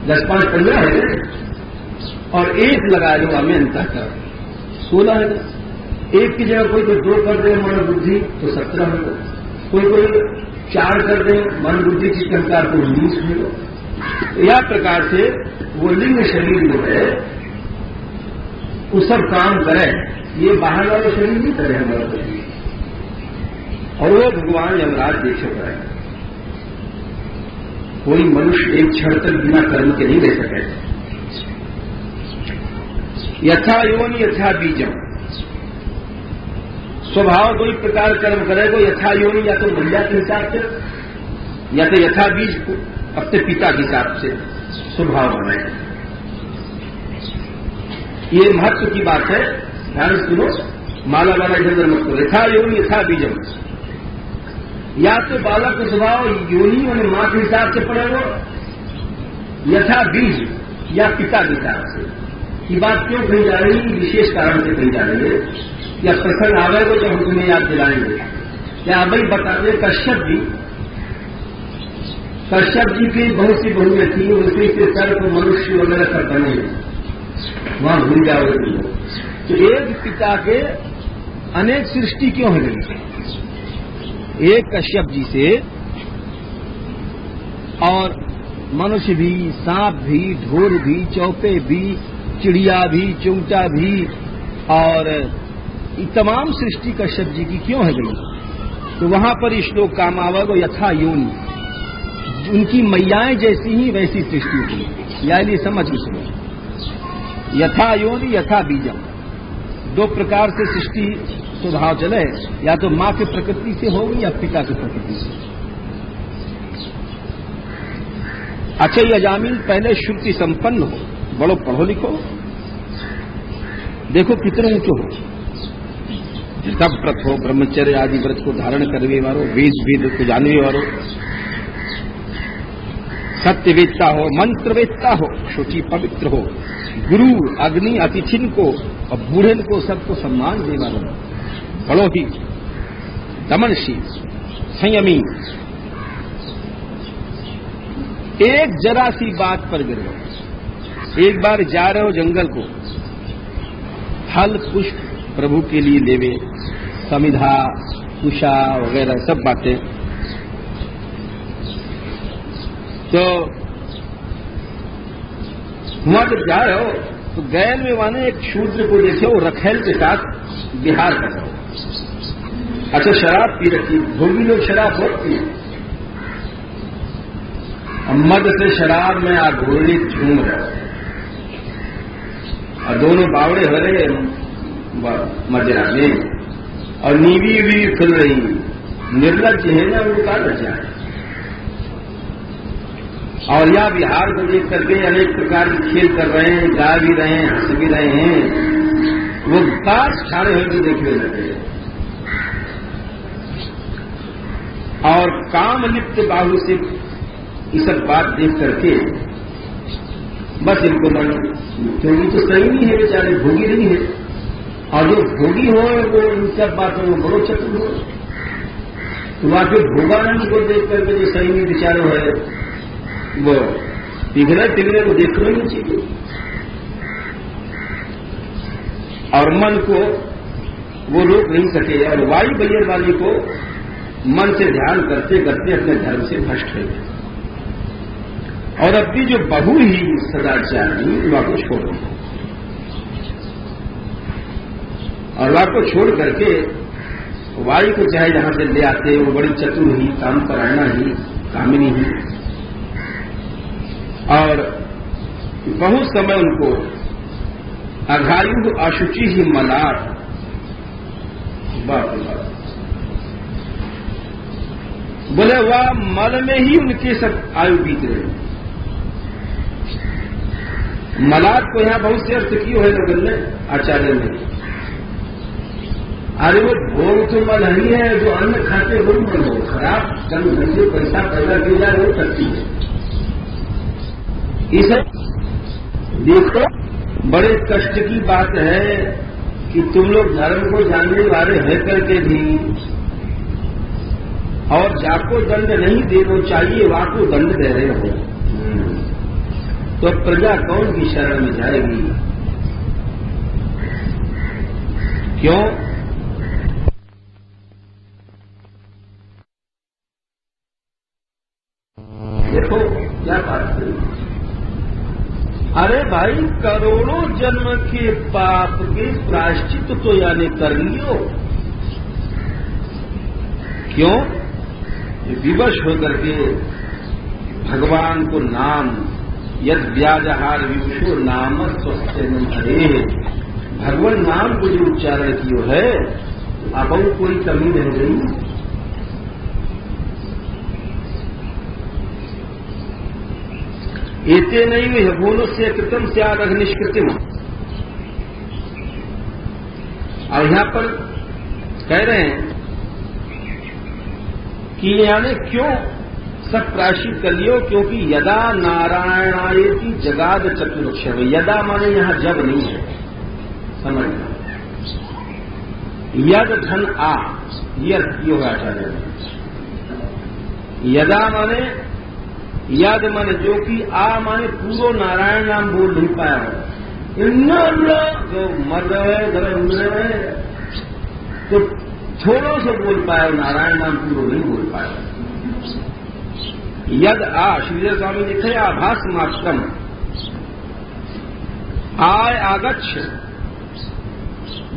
10 5 15 है और 1 लगा लो हमें अंतःकरण 16 है। 1 की जगह कोई 2 कर दे मन बुद्धि तो 17 है, कोई 4 कर दे मन बुद्धि की कंकार को 19 है। यह प्रकार से वो लिंग शरीर जो है वो सब काम करे, ये बाहर वाले शरीर नहीं करे हमारा शरीर, और वो भगवान यमराज देख रहे हैं। कोई मनुष्य एक क्षण तक बिना कर्म के नहीं रह सके। यथा योनि यथा बीजम, स्वभाव 2 प्रकार कर्म करेगा। यथा योनि या तो महिला के हिसाब से, या तो यथा बीज अपने पिता के हिसाब से स्वभाव बनाए। ये महत्व की बात है, ध्यान सुनो, माला वाला इधर मत करो। यथा योनि यथा बीजम, या तो बालक का स्वभाव योनि और मां के हिसाब से पड़े हो, यथा बीज या पिता के हिसाब से। ये बात क्यों कही जा रही है? विशेष कारण से कही जा रही है। या प्रसंग आवेगा जब हम तुम्हें याद दिलाएंगे। या भाई बता दें, कश्यप जी की बहुत सी बहुएं थी, उनसे से सर्प मनुष्य वगैरह सब बने, वहां भूल जाओगे। तो एक पिता के अनेक सृष्टि क्यों है गई? एक कश्यप जी से और मनुष्य भी, सांप भी, ढोर भी, चौपे भी, चिड़िया भी, चुंगटा भी, और तमाम सृष्टि कश्यप जी की क्यों है गई? तो वहां पर श्लोक काम आवेगा यथा योनि, उनकी मैयाएं जैसी ही वैसी सृष्टि होगी। यानी समझ के सुनो, यथा योनि यथा बीजम, दो प्रकार से सृष्टि स्वभाव चले, या तो मां के प्रकृति से होगी या पिता की प्रकृति से। अच्छा, ये अजामिल पहले श्रुति संपन्न हो, बड़ो पढ़ो लिखो, देखो कितने ऊंचो हो, तब व्रत हो, ब्रह्मचर्य आदि व्रत को धारण करने वालों, वेद को जानने वालों, सत्यवेत्ता हो, मंत्रवेत्ता हो, शुचि पवित्र हो, गुरु अग्नि अतिथिन को और बूढ़ेन को सबको सम्मान दे वालों, बड़ो ही दमनशील संयमी। एक जरा सी बात पर गिर गए। एक बार जा रहे हो जंगल को, फल पुष्प प्रभु के लिए लेवे, समिधा कुशा वगैरह सब बातें। तो वहां जब जा रहे हो तो गैल में माने एक शूद्र को देखे, वो रखेल के साथ विहार कर रहे हो। अच्छा, शराब पी रखी, भोगी लोग शराब बहुत पी, मद से शराब में आप घोड़ी झूम रहे, और दोनों बावड़े हो रहे मजरा में, और नीवी भी खुल रही, निर्लज है ना, उनका लज्जा है। और या बिहार को देख करके अनेक प्रकार के खेल कर रहे हैं, गा भी रहे हैं, हंस भी रहे हैं, वो काश छाड़े हुए भी देखने लगे। और काम लिप्त बाहु से ये सब बात देख करके बस इनको मन, क्योंकि तो सही नहीं है, बेचारे भोगी नहीं है, और जो भोगी हो वो इन सब बातों में बड़ो चतुर हो। तो वहां फिर भोगानंद को देख करके जो सही नहीं विचारो है, वो पिघले को देखना ही चाहिए। और मन को वो रोक नहीं सके, और वायु बैयर वाली को मन से ध्यान करते करते अपने धर्म से भ्रष्ट हो गए। और अपनी जो बहू ही सदाचारी, वह को छोड़ दो, और वह को छोड़ करके वायु को चाहे जहां से ले आते, वो बड़ी चतुर ही, काम कराना ही, कामिनी ही। और बहुत समय उनको अघायु अशुचि ही मलार, बाप बाप बोले, वह मल में ही उनके सब आयु बीत रहे। मलाद को यहां बहुत से अर्थ किए है लोगों ने, आचार्य ने। अरे वो भोग तो मल ही है, जो अन्न खाते वो मल हो, खराब जन्म धंधे पैसा पैदा किया जाए वो करती है। ये सब देखो, बड़े कष्ट की बात है कि तुम लोग धर्म को जानने वाले है करके भी, और जाको दंड नहीं देना चाहिए, वाको दंड दे रहे हो, तो प्रजा कौन की शरण में जाएगी? क्यों? देखो क्या बात है। अरे भाई, करोड़ों जन्म के पाप के प्रायश्चित तो यानी कर लियो। क्यों? विवश होकर के भगवान को नाम, यद व्याजहार विवशो नाम स्वस्थ हरे, भगवान नाम को जो उच्चारण कियो है, अब कोई कमी रह गई? एते नहीं हुए भूलो से कृतम से आग निष्कृतिम, और यहां पर कह रहे हैं कि यानी क्यों सब प्रायश्चित कर लियो, क्योंकि यदा नारायणायेति जगाद चतुर्क्षर। यदा माने यहां जब नहीं है, समझना। यद धन आ, यद ये होगा आचार्य। यदा माने यद माने जो कि आ माने पूरो नारायण नाम बोल नहीं पाया है, जो मर रहे तो थोड़ों से बोल पाया, नारायण नाम पूरो नहीं बोल पाया। यद आ, श्रीधर स्वामी लिखे आभास मात्रम, आय आगच्छ,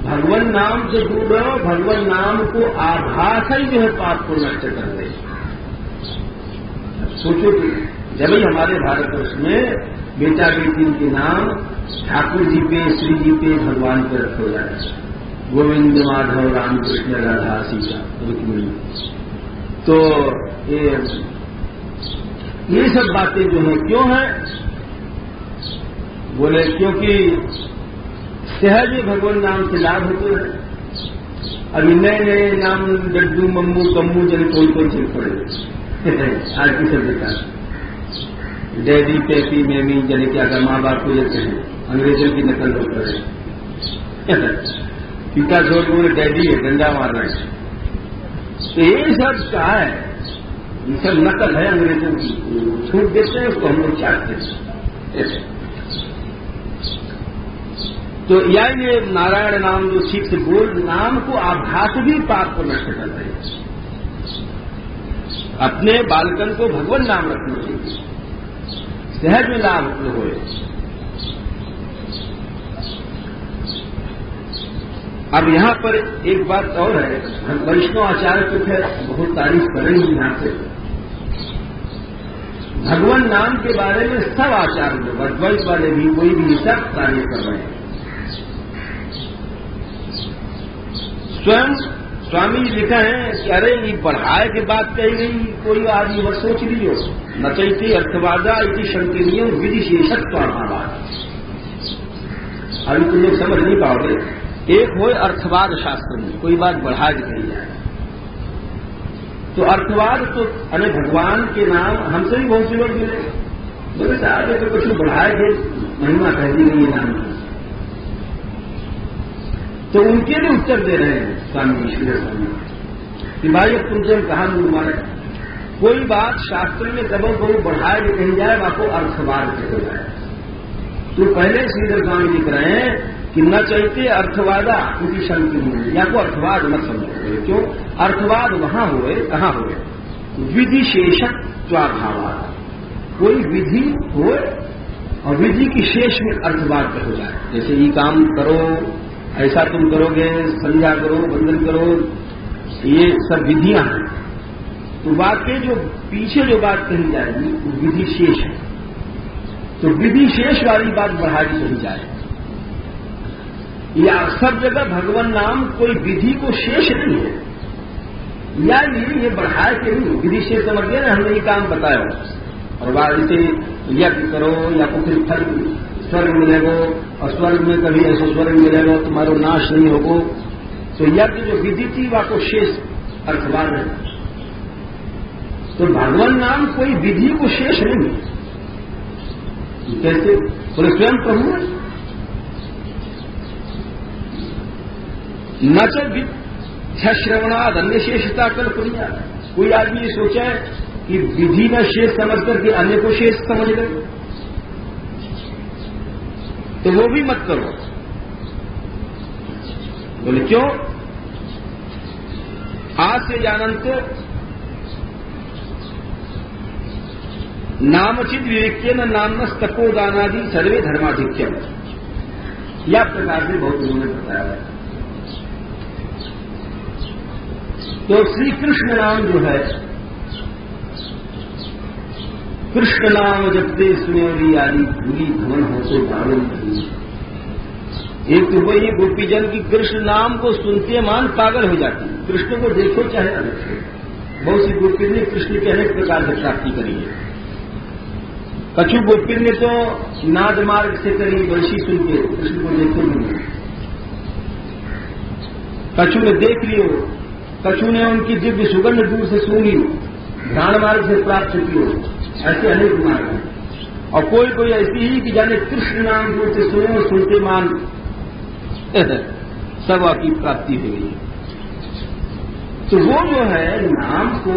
भगवान नाम से दूर रहो। भगवान नाम को आभास ही जो है पाप को नष्ट कर दे। सोचो कि जब ही हमारे भारतवर्ष में बेटा बेटी के नाम ठाकुर जी पे, श्री जी पे, भगवान पे रखो जाए, गोविंद माधव राम कृष्ण राधा सीता रुक्मिणी, तो ये सब बातें जो है क्यों है? बोले क्योंकि सहज भगवान नाम से लाभ होते हैं। अभी नए नए नाम डड्डू मम्मू कम्मू जन कोई चल पड़े आज की सभ्यता, डैडी पेपी मेमी जने क्या कर माँ बाप को लेते हैं, अंग्रेजों की नकल हो करे पिता छोड़ बोले डैडी है, डंडा मार रहे हैं। तो ये सब क्या है? ये सब नकल है अंग्रेजों की, छूट देते हैं उसको हम लोग चाहते हैं। तो या ये नारायण नाम जो ठीक से बोल, नाम को आभास भी पाप को नष्ट कर रहे हैं। अपने बालकन को भगवान नाम रखना चाहिए, सहज में लाभ हो। अब यहां पर एक बात और है, वैष्णव आचार्य तो है बहुत तारीफ करेंगे यहां से। भगवान नाम के बारे में सब आचार्य, अद्वैत वाले भी, कोई भी सब तारीफ कर रहे हैं। स्वयं स्वामी जी लिखा है कि अरे ये बढ़ाए के बात कही गई, कोई आदमी वह सोच लियो, नचैती अर्थवादा इति शंकनीय विधि शेषत्व अभावाद। अभी तुम लोग समझ नहीं पाओगे। एक हो अर्थवाद शास्त्र में कोई बात बढ़ा के कही जाए, तो अर्थवाद तो अरे भगवान के नाम हमसे भी बहुत से लोग मिले, बोले साहब तो कुछ बढ़ाए थे, महिमा कह दी गई नाम की, तो उनके लिए उत्तर दे रहे हैं स्वामी ईश्वर स्वामी कि भाई अब तुमसे कहा मारे, कोई बात शास्त्र में कबो कबो बढ़ाए के कही जाए, आपको अर्थवाद कहा जाए। तो पहले श्रीधर स्वामी लिख रहे हैं कि न चलते अर्थवादा उनकी शंकी, या को अर्थवाद मत समझो। क्यों? अर्थवाद वहां हुए, कहां हुए? विधि शेषक स्वाभावाद, कोई विधि हो और विधि की शेष में अर्थवाद हो जाए। जैसे ये काम करो, ऐसा तुम करोगे, संध्या करो, बंधन करो, ये सब विधियां हैं। तो वाक्य जो पीछे जो बात कही जाएगी वो विधि शेष है, तो विधि शेष वाली बात बढ़ा दी कही जाए। या सब जगह भगवान नाम कोई विधि को शेष नहीं है, या ये बढ़ाए के नहीं, विधि शेष समझ गए ना, हमने ये काम बताया और बाद से यज्ञ करो या तो फिर फल स्वर्ग मिलेगो, और स्वर्ग में कभी ऐसा स्वर्ग मिलेगा तुम्हारा नाश नहीं होगो। तो यज्ञ जो विधि थी वह को शेष अर्थवाद है। तो भगवान नाम कोई विधि को शेष नहीं है। कैसे? बोले स्वयं प्रभु है। न तो श्रवणाद अन्य शेषता कल्पनिया। कोई आदमी सोचा है कि विधि में शेष समझ करके अन्य को शेष समझ ले, तो वो भी मत करो। बोले क्यों? आज से जानंतो नामचित विवेक्य न नामनस तपोदानादि सर्वे धर्माधिक्यम, या प्रकार से बहुत लोगों ने बताया है। तो श्री कृष्ण नाम जो है, कृष्ण नाम जपते सुनेरी आदि भूली धन हो तो दारुण नहीं। एक तो वही गोपीजन की कृष्ण नाम को सुनते मान पागल हो जाती है। कृष्ण को देखो चाहे अलग से, बहुत सी गोपी ने कृष्ण के अनेक प्रकार से प्राप्ति करी है। कछु गोपी ने तो नाद मार्ग से करी, बंशी सुन के कृष्ण को देखो नहीं। कछु ने देख लियो, कछु ने उनकी दिव्य सुगंध दूर से सूंघी, ध्यान मार्ग से प्राप्त की हो, ऐसे अनेक मार्ग हैं। और कोई कोई ऐसी ही कि जाने कृष्ण नाम दूर से सुने और सुनते मान सब आपकी प्राप्ति हो गई। तो वो जो है नाम को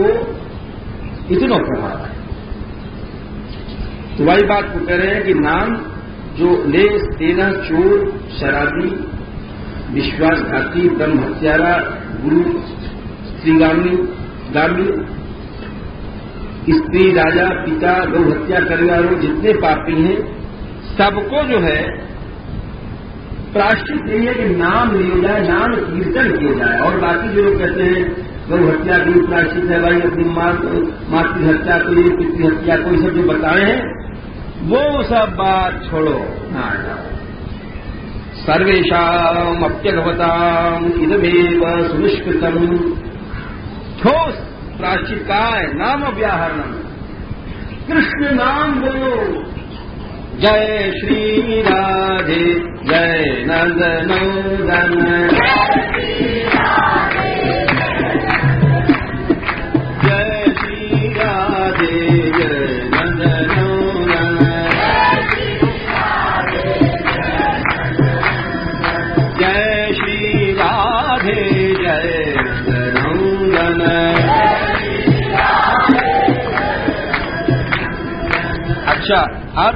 इतना प्रभाव है। तो वही बात को कह रहे हैं कि नाम जो ले तेना चोर, शराबी, विश्वासघाती, ब्रह्म हत्यारा, गुरु, श्रीगामी, गामी, स्त्री, राजा, पिता, गौ हत्या करने वालों जितने पापी हैं सबको जो है प्रायश्चित यही है कि नाम लिया जाए, नाम कीर्तन किया जाए। और बाकी जो लोग कहते हैं गौ हत्या की प्रायश्चित है भाई, अपनी मातृ हत्या को, पितृ हत्या को, ये सब जो बताए हैं वो सब बात छोड़ो, ना जाओ। सर्वेषाम अप्यगवताम इदमेव सुनिष्कृतम। ठोस प्रायश्चित का है नाम व्याहरणम, कृष्ण नाम बोलो। जय श्री राधे जय नंद नंदन, जय श्री राधे जय नंद नंदन, जय श्री राधे जय नंद नंदन। अच्छा, अब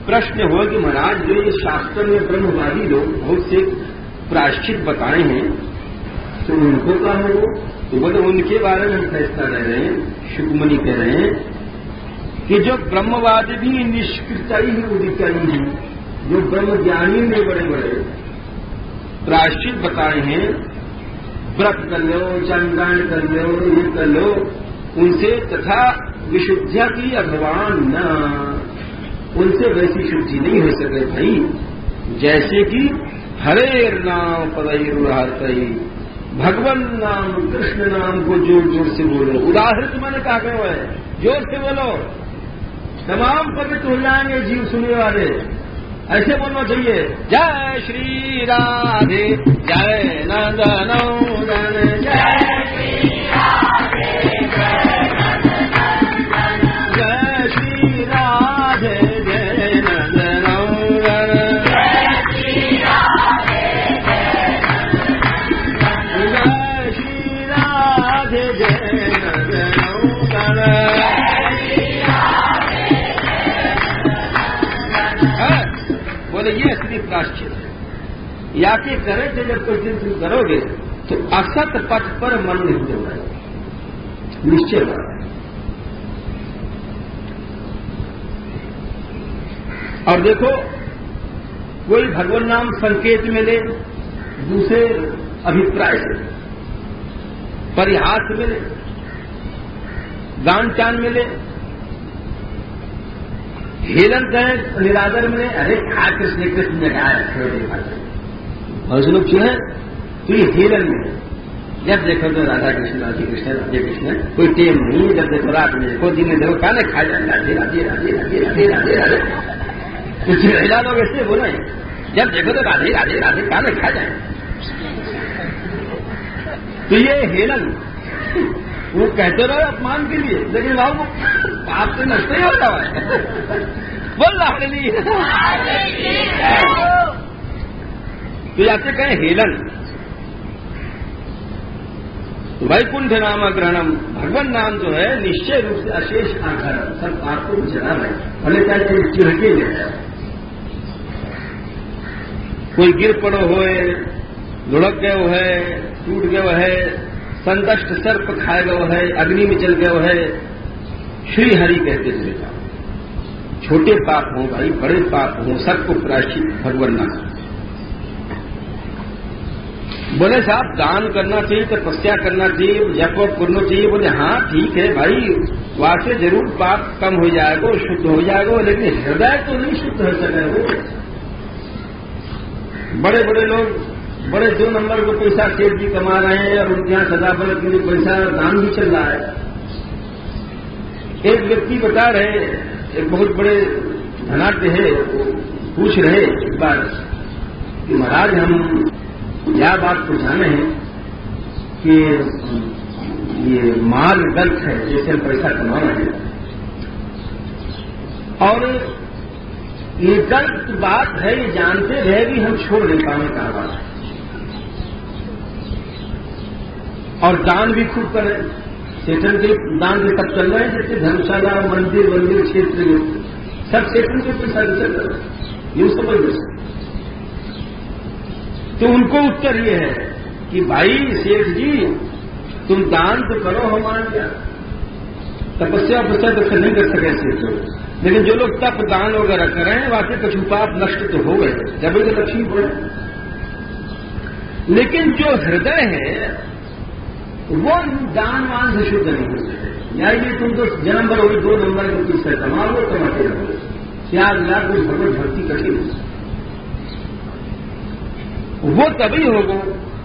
प्रश्न हो कि महाराज जो ये शास्त्र में ब्रह्मवादी लोग बहुत से प्रायश्चित बताए हैं तो उनको क्या हो, तो बोले उनके बारे में हम फैसला कर रहे हैं। शुकमणि कह रहे हैं कि जो ब्रह्मवादी भी निष्कृताई ही उदिताई हैं, जो ब्रह्मज्ञानी में बड़े बड़े प्रायश्चित बताए हैं, व्रत कर लो, चंद्रायण कर लो, ये कर लो, उनसे तथा विशुद्धिया की भगवान न, उनसे वैसी शुद्धि नहीं हो सके भाई। जैसे कि हरे नाम पदैरुहर्तई, भगवान नाम कृष्ण नाम को जोर जोर से बोलो। उदाहरण मैंने कहा गया है, जोर से बोलो, तमाम पवित्र हो जाएंगे जीव सुनने वाले। ऐसे बोलना चाहिए, जय श्री राधे जय नंद नंदन, जय श्री राधे जय श्री राधे जय नंद नंदन, जय श्री राधे जय नंद नंदन। बोले ये असली प्रायश्चित है। या के करे थे जब कोई दिन तुम करोगे तो असत पथ पर मन नहीं होगा, निश्चय बात है। और देखो, कोई भगवान नाम संकेत में ले, दूसरे अभिप्राय से, परिहास में ले, गान चान में ले, हेलन कहें निरादर में, अरे खा कृष्ण कृष्ण ने कहा और जो लोग जो है तो ये हेलन में, जब देखो तो राधा कृष्ण राधे कृष्ण राधे कृष्ण, कोई टेम नहीं। जब देखो रात में देखो, दिन में देखो, खाने खा जाए राधे राधे राधे राधे राधे राधे राधे, कुछ महिला लोग ऐसे बोले, जब देखो तो राधे राधे राधे खाने खा जाए। तो ये हेलन वो कहते रहे अपमान के लिए, लेकिन बाबू पाप से नष्ट ही होता है। बोल रहा तो ऐसे कहें हेलन। वैकुंठ नाम ग्रहणम, भगवान नाम जो है निश्चय रूप से अशेष आधार, सब पाप को जला रहे, भले चाहे चिढ़के ले जाए। कोई गिर पड़ो होए, लुढ़क गए है, टूट गए है, संदष्ट सर्प खाए गए है, अग्नि में जल गए है, श्री हरि कहते चले जाओ। छोटे पाप हो भाई, बड़े पाप हो, सबको प्रायश्चित भगवान नाम। बोले साहब दान करना चाहिए, तपस्या करना चाहिए, जप करना चाहिए। बोले हाँ ठीक है भाई, वहां से जरूर पाप कम हो जाएगा, शुद्ध हो जाएगा, लेकिन हृदय तो नहीं शुद्ध हो सकेगा। बड़े बड़े लोग बड़े 2 नंबर को पैसा सेठ जी कमा रहे हैं और उनके यहां सदाफल के लिए पैसा दान भी चल रहा है। एक व्यक्ति बता रहे, एक बहुत बड़े धनाढ्य है, पूछ रहे एक बार कि महाराज हम यह बात तो जाने हैं कि ये माल गलत है, जैसे हम पैसा कमा रहे हैं, और ये गलत बात है, ये जानते रहे भी हम छोड़ नहीं पाने का बात है। और दान भी खूब करें, सेठन के दान के सब चल रहे हैं, जैसे धर्मशाला, मंदिर क्षेत्र सब सेठन के पैसा चल रहे हैं, ये समझ लो। तो उनको उत्तर ये है कि भाई सेठ जी, तुम दान तो करो, हम मान गया, तपस्या तो नहीं कर सके सेठ लोग, लेकिन जो लोग तप दान वगैरह करें वाकई कुछ पाप नष्ट तो हो गए, जब तो लक्ष्मी बढ़े। लेकिन जो हृदय है वो दान वान से शुद्ध नहीं हो सकते। या ये तुम तो जन्म भर होगी 2 नंबर के पीछे कमाओ, कमाते रहो, त्याग लाख कोई भगवत भक्ति कठिन। वो तभी होगा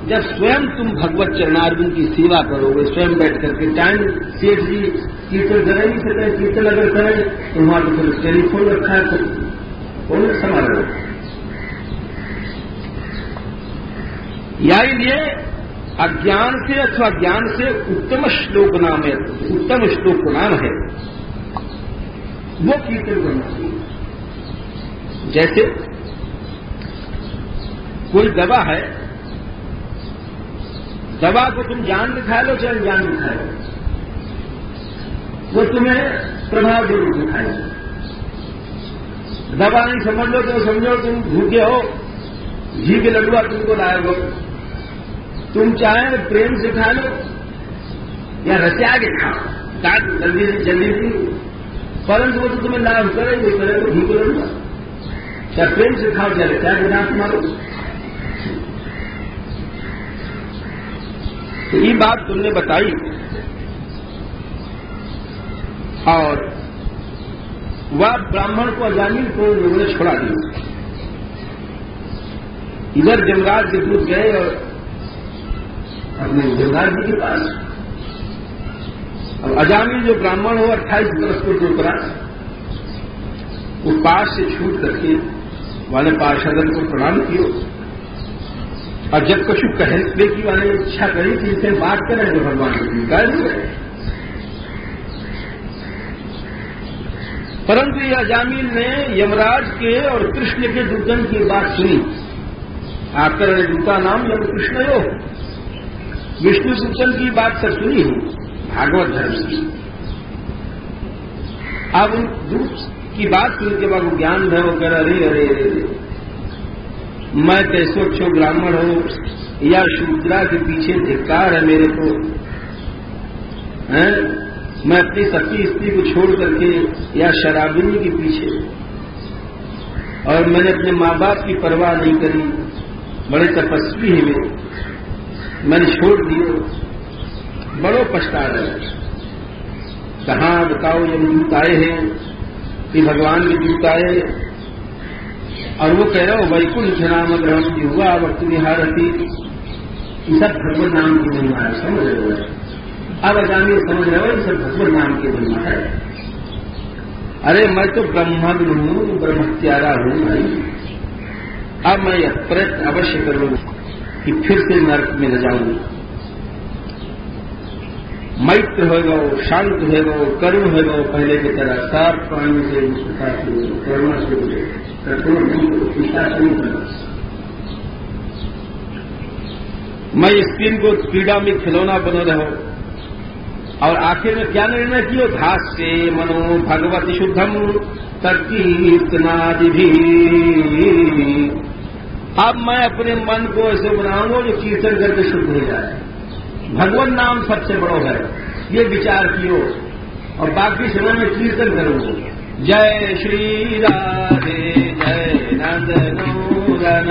जब स्वयं तुम भगवत चरणार्जुन की सेवा करोगे, स्वयं बैठ करके। टाइम सेठ जी कीर्तन कर नहीं सकते, कीर्तन अगर करें तो वहां तो फिर टेलीफोन रखा है, तो कौन संभाल। या लिए अज्ञान से अथवा ज्ञान से उत्तम श्लोक नाम है, उत्तम श्लोक नाम है, वो कीर्तन करना चाहिए। जैसे कोई दवा है, दवा को तुम जान के खा लो चाहे अनजान में खा लो, वो तुम्हें प्रभाव जरूर दिखाएगा। दवा नहीं समझ लो तो समझो तुम भूखे हो, घी के लड्डुआ तुमको लाए हो, तुम चाहे तो प्रेम से खा लो या रचा के खाओ, जल्दी जल्दी, परंतु वो तो तुम्हें लाभ करेंगे, करेंगे घी को लड्डुआ, चाहे प्रेम से खाओ चाहे रचा के दांत मारो। तो ये बात तुमने बताई, और वह ब्राह्मण को अजामिल को लोगों ने छोड़ा दिया। इधर जमराज के दूत गए और अपने जमराज जी के पास, और अजामिल जो ब्राह्मण हो 28 बरस को टोकरा, वो पास से छूट करके वाले पार्षदन को प्रणाम किया, और जब कछु कहने की वाले इच्छा करी थी इसे बात करें तो भगवान को स्वीकार नहीं करे। परंतु यह अजामिल ने यमराज के और कृष्ण के दूतन की बात सुनी। आकर दूता नाम यम कृष्ण हो, विष्णु दूतन की बात सब सुनी है भागवत धर्म की। अब उन दूत की बात सुन के बाद ज्ञान है, वो कह अरे अरे अरे, मैं कैसो अच्छो ब्राह्मण हो या शूद्रा के पीछे धिक्कार है मेरे को, हैं? मैं अपनी सती स्त्री को छोड़ करके या शराबिनी के पीछे, और मैंने अपने माँ बाप की परवाह नहीं करी, बड़े तपस्वी है मैंने छोड़ दिए, बड़ो पछता रहे। कहाँ बताओ ये दूत आए हैं, कि भगवान के दूत आए, और वो कह रहे हो वैकुंठ नाम ग्रहण की हुआ वक्त निहारती, सब भगवत नाम की महिमा है, समझ रहे हो। अब अजामिल समझ रहे हो सब भगवत नाम की महिमा है। अरे मैं तो ब्रह्मज्ञ हूं, ब्रह्मत्यारा हूं भाई, अब मैं यह प्रयत्न अवश्य करूंगा कि फिर से नरक में न जाऊंगा। मैत्र होगा, शांत होगा, करुण होगा, पहले की तरह साफ पानी से करुणा से कठोर नहीं करना। मैं स्किन को क्रीड़ा में खिलौना बना रहो, और आखिर में क्या निर्णय किया, घास से मनो भगवती शुद्धम तर्कीर्तनादि भी। अब मैं अपने मन को ऐसे बनाऊंगा जो कीर्तन करके शुद्ध हो जाए, भगवान नाम सबसे बड़ो है, ये विचार कियो, और बाकी समय में कीर्तन करूंगा। जय श्री राधे जय नंद नूरन,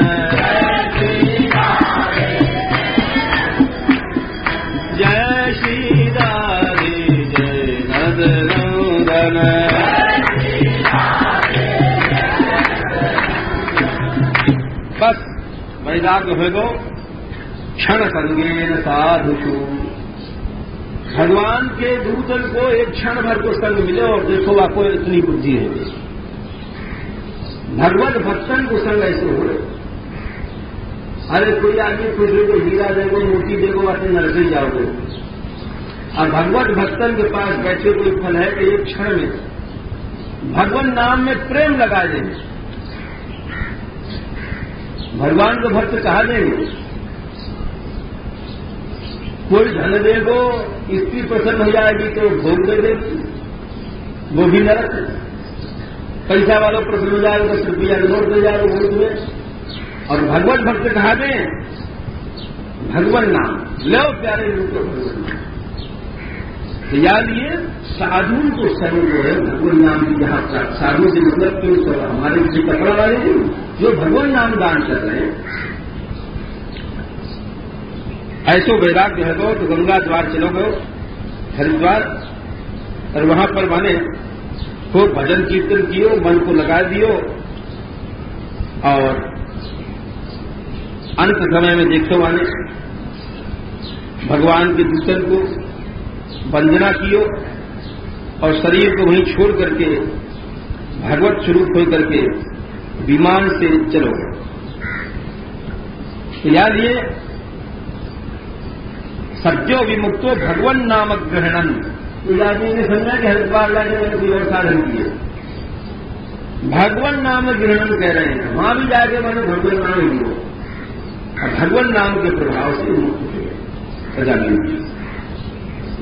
जय श्री राधे जय नंद नूरन। बस वैराग्य हो गो क्षण संगेन साधुषु। भगवान के दूतन को एक क्षण भर को संग मिले और देखो आपको इतनी बुद्धि है। भगवत भक्तन को संग ऐसे हो, अरे कोई आदमी खुश हो तो हीरा देखो, मोती देखो, अपने नरक ही जाओगे। और भगवत भक्तन के पास बैठे कोई फल है कि एक क्षण में भगवान नाम में प्रेम लगा देंगे। भगवान को भक्त कहा देंगे। कोई धन दे दो, स्त्री प्रसन्न हो जाएगी तो भोग दे देगी, वो भी नरक है। पैसा वालों प्रसन्न हो जाएगा तो रुपया नोट दे जाएगा भोग में। और भगवत भक्त कहा दें भगवान नाम लो प्यारे लोगों भगवान नाम। तो याद ये साधु को सर्व जो है भगवान नाम की जहां साधु से मतलब क्यों सब हमारे किसी कपड़ा वाले नहीं, जो भगवान नाम दान कर रहे हैं। ऐसो वैराग्य है तो गंगा द्वार चलो गो हरिद्वार, और वहां पर माने खूब भजन कीर्तन कियो, मन को लगा दियो, और अंत समय में देखो माने भगवान के दूतन को वंदना कियो, और शरीर को वहीं छोड़ करके भगवत स्वरूप हो करके विमान से चलो। तो याद ये सद्यो विमुक्तो भगवान नाम ग्रहणन। तो याद ने समझा कि हरिद्वार लाके मैंने कोई और साधन किए, भगवान नाम ग्रहणन कह रहे हैं। वहां भी जाके मैंने भगवान नाम ही लियो, और भगवान नाम के प्रभाव से मुक्त सजा मिलती।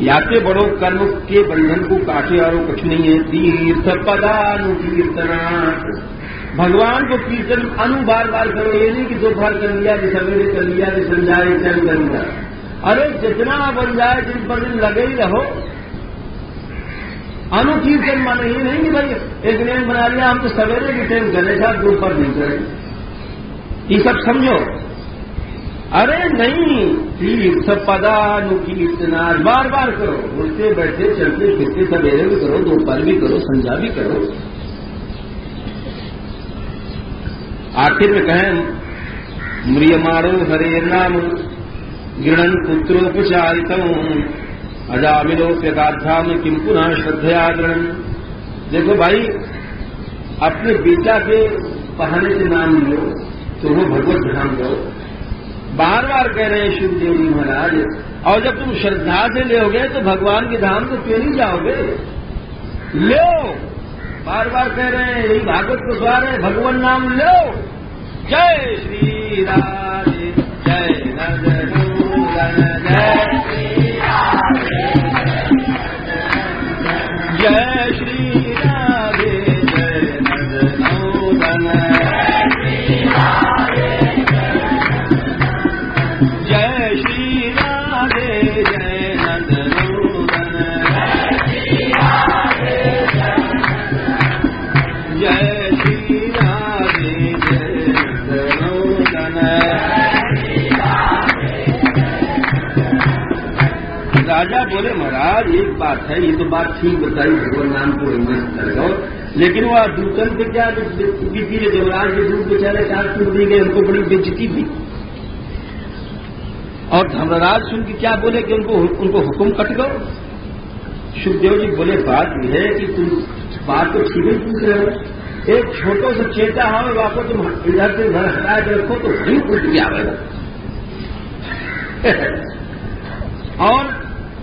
याते बड़ो कर्म के बंधन को काटे और कुछ नहीं है। तीर्थ पदानुकीर्तनात्, भगवान को कीर्तन अनु बार बार करो। ये नहीं कि दोपहर कर लिया कि सवेरे कर लिया कि संध्याए टाइम कर लिया। अरे जितना बन जाए दिन पर दिन लगे ही रहो। अनुकीर्तन माने ये नहीं कि भाई एक नियम बना लिया हम तो सवेरे की टाइम करें साथ दोपहर नहीं करें, ये सब समझो। अरे नहीं, तीर्थ पदानुकीर्तना बार बार करो, उठते बैठते चलते फिरते सवेरे भी करो, दोपहर भी करो, संध्या भी करो। आखिर में कहें म्रियमाणो हरे नाम गृणन पुत्रोपचारितम अजामिलोप्यगाधा में किम पुनः श्रद्धया गृणन। देखो भाई, अपने बेटा के बहाने से नाम लो तो वो भगवत धाम दो। बार बार कह रहे हैं शिवदेव जी महाराज, और जब तुम श्रद्धा से लोगे तो भगवान के धाम तो क्यों नहीं जाओगे? लो, बार बार कह रहे हैं, यही भागवत को द्वार है, भगवान नाम लो। जय श्री राधे जय नंदनंदन जय श्री राधे जय श्री राधे जय नंदनंदन जय श्री राधे जय नंदनंदन जय श्री राधे जय नंदनंदन। राजा बोले महाराज एक बात है, ये तो बात ठीक बताई, भगवान नाम को इन्वेस्ट कर दो, लेकिन वह दूतन पे क्या बीती है? देवराज के दूत बेचारे चार टूट दी गए, उनको बड़ी बेइज्जती थी। और धर्मराज सुन के क्या बोले कि उनको हुक्म कट गो। सुखदेव जी बोले बात यह है कि तुम बात तो ठीक ही पूछ रहे हो। एक छोटो सा चेता हो, वापस तुम इधर से घर हटा के रखो तो वहीं उल्ट के आवेगा। और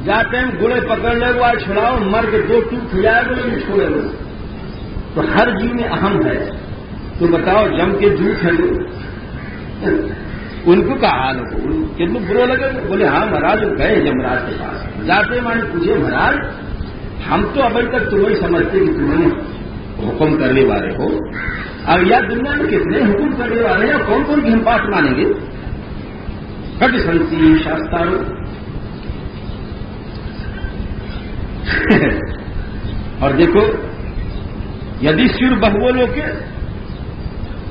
जाते हैं गुड़े पकड़ ले आज छुड़ाओ, मर के दो टूट जाएगा लेकिन छोड़े लो। तो हर जीव में अहम है, तो बताओ जम के झूठ है लोग, उनको का हाल हो, कितना बुरा लगे? बोले हाँ महाराज गए यमराज के पास, जाते माने पूछे महाराज हम तो अभी तक तुम्हें समझते कि तुम्हें हुक्म करने वाले हो, अब यह दुनिया में कितने हुक्म करने वाले हैं, कौन कौन की हम बात मानेंगे? कट संति शास्त्रो और देखो यदि सिर बहुबोलों के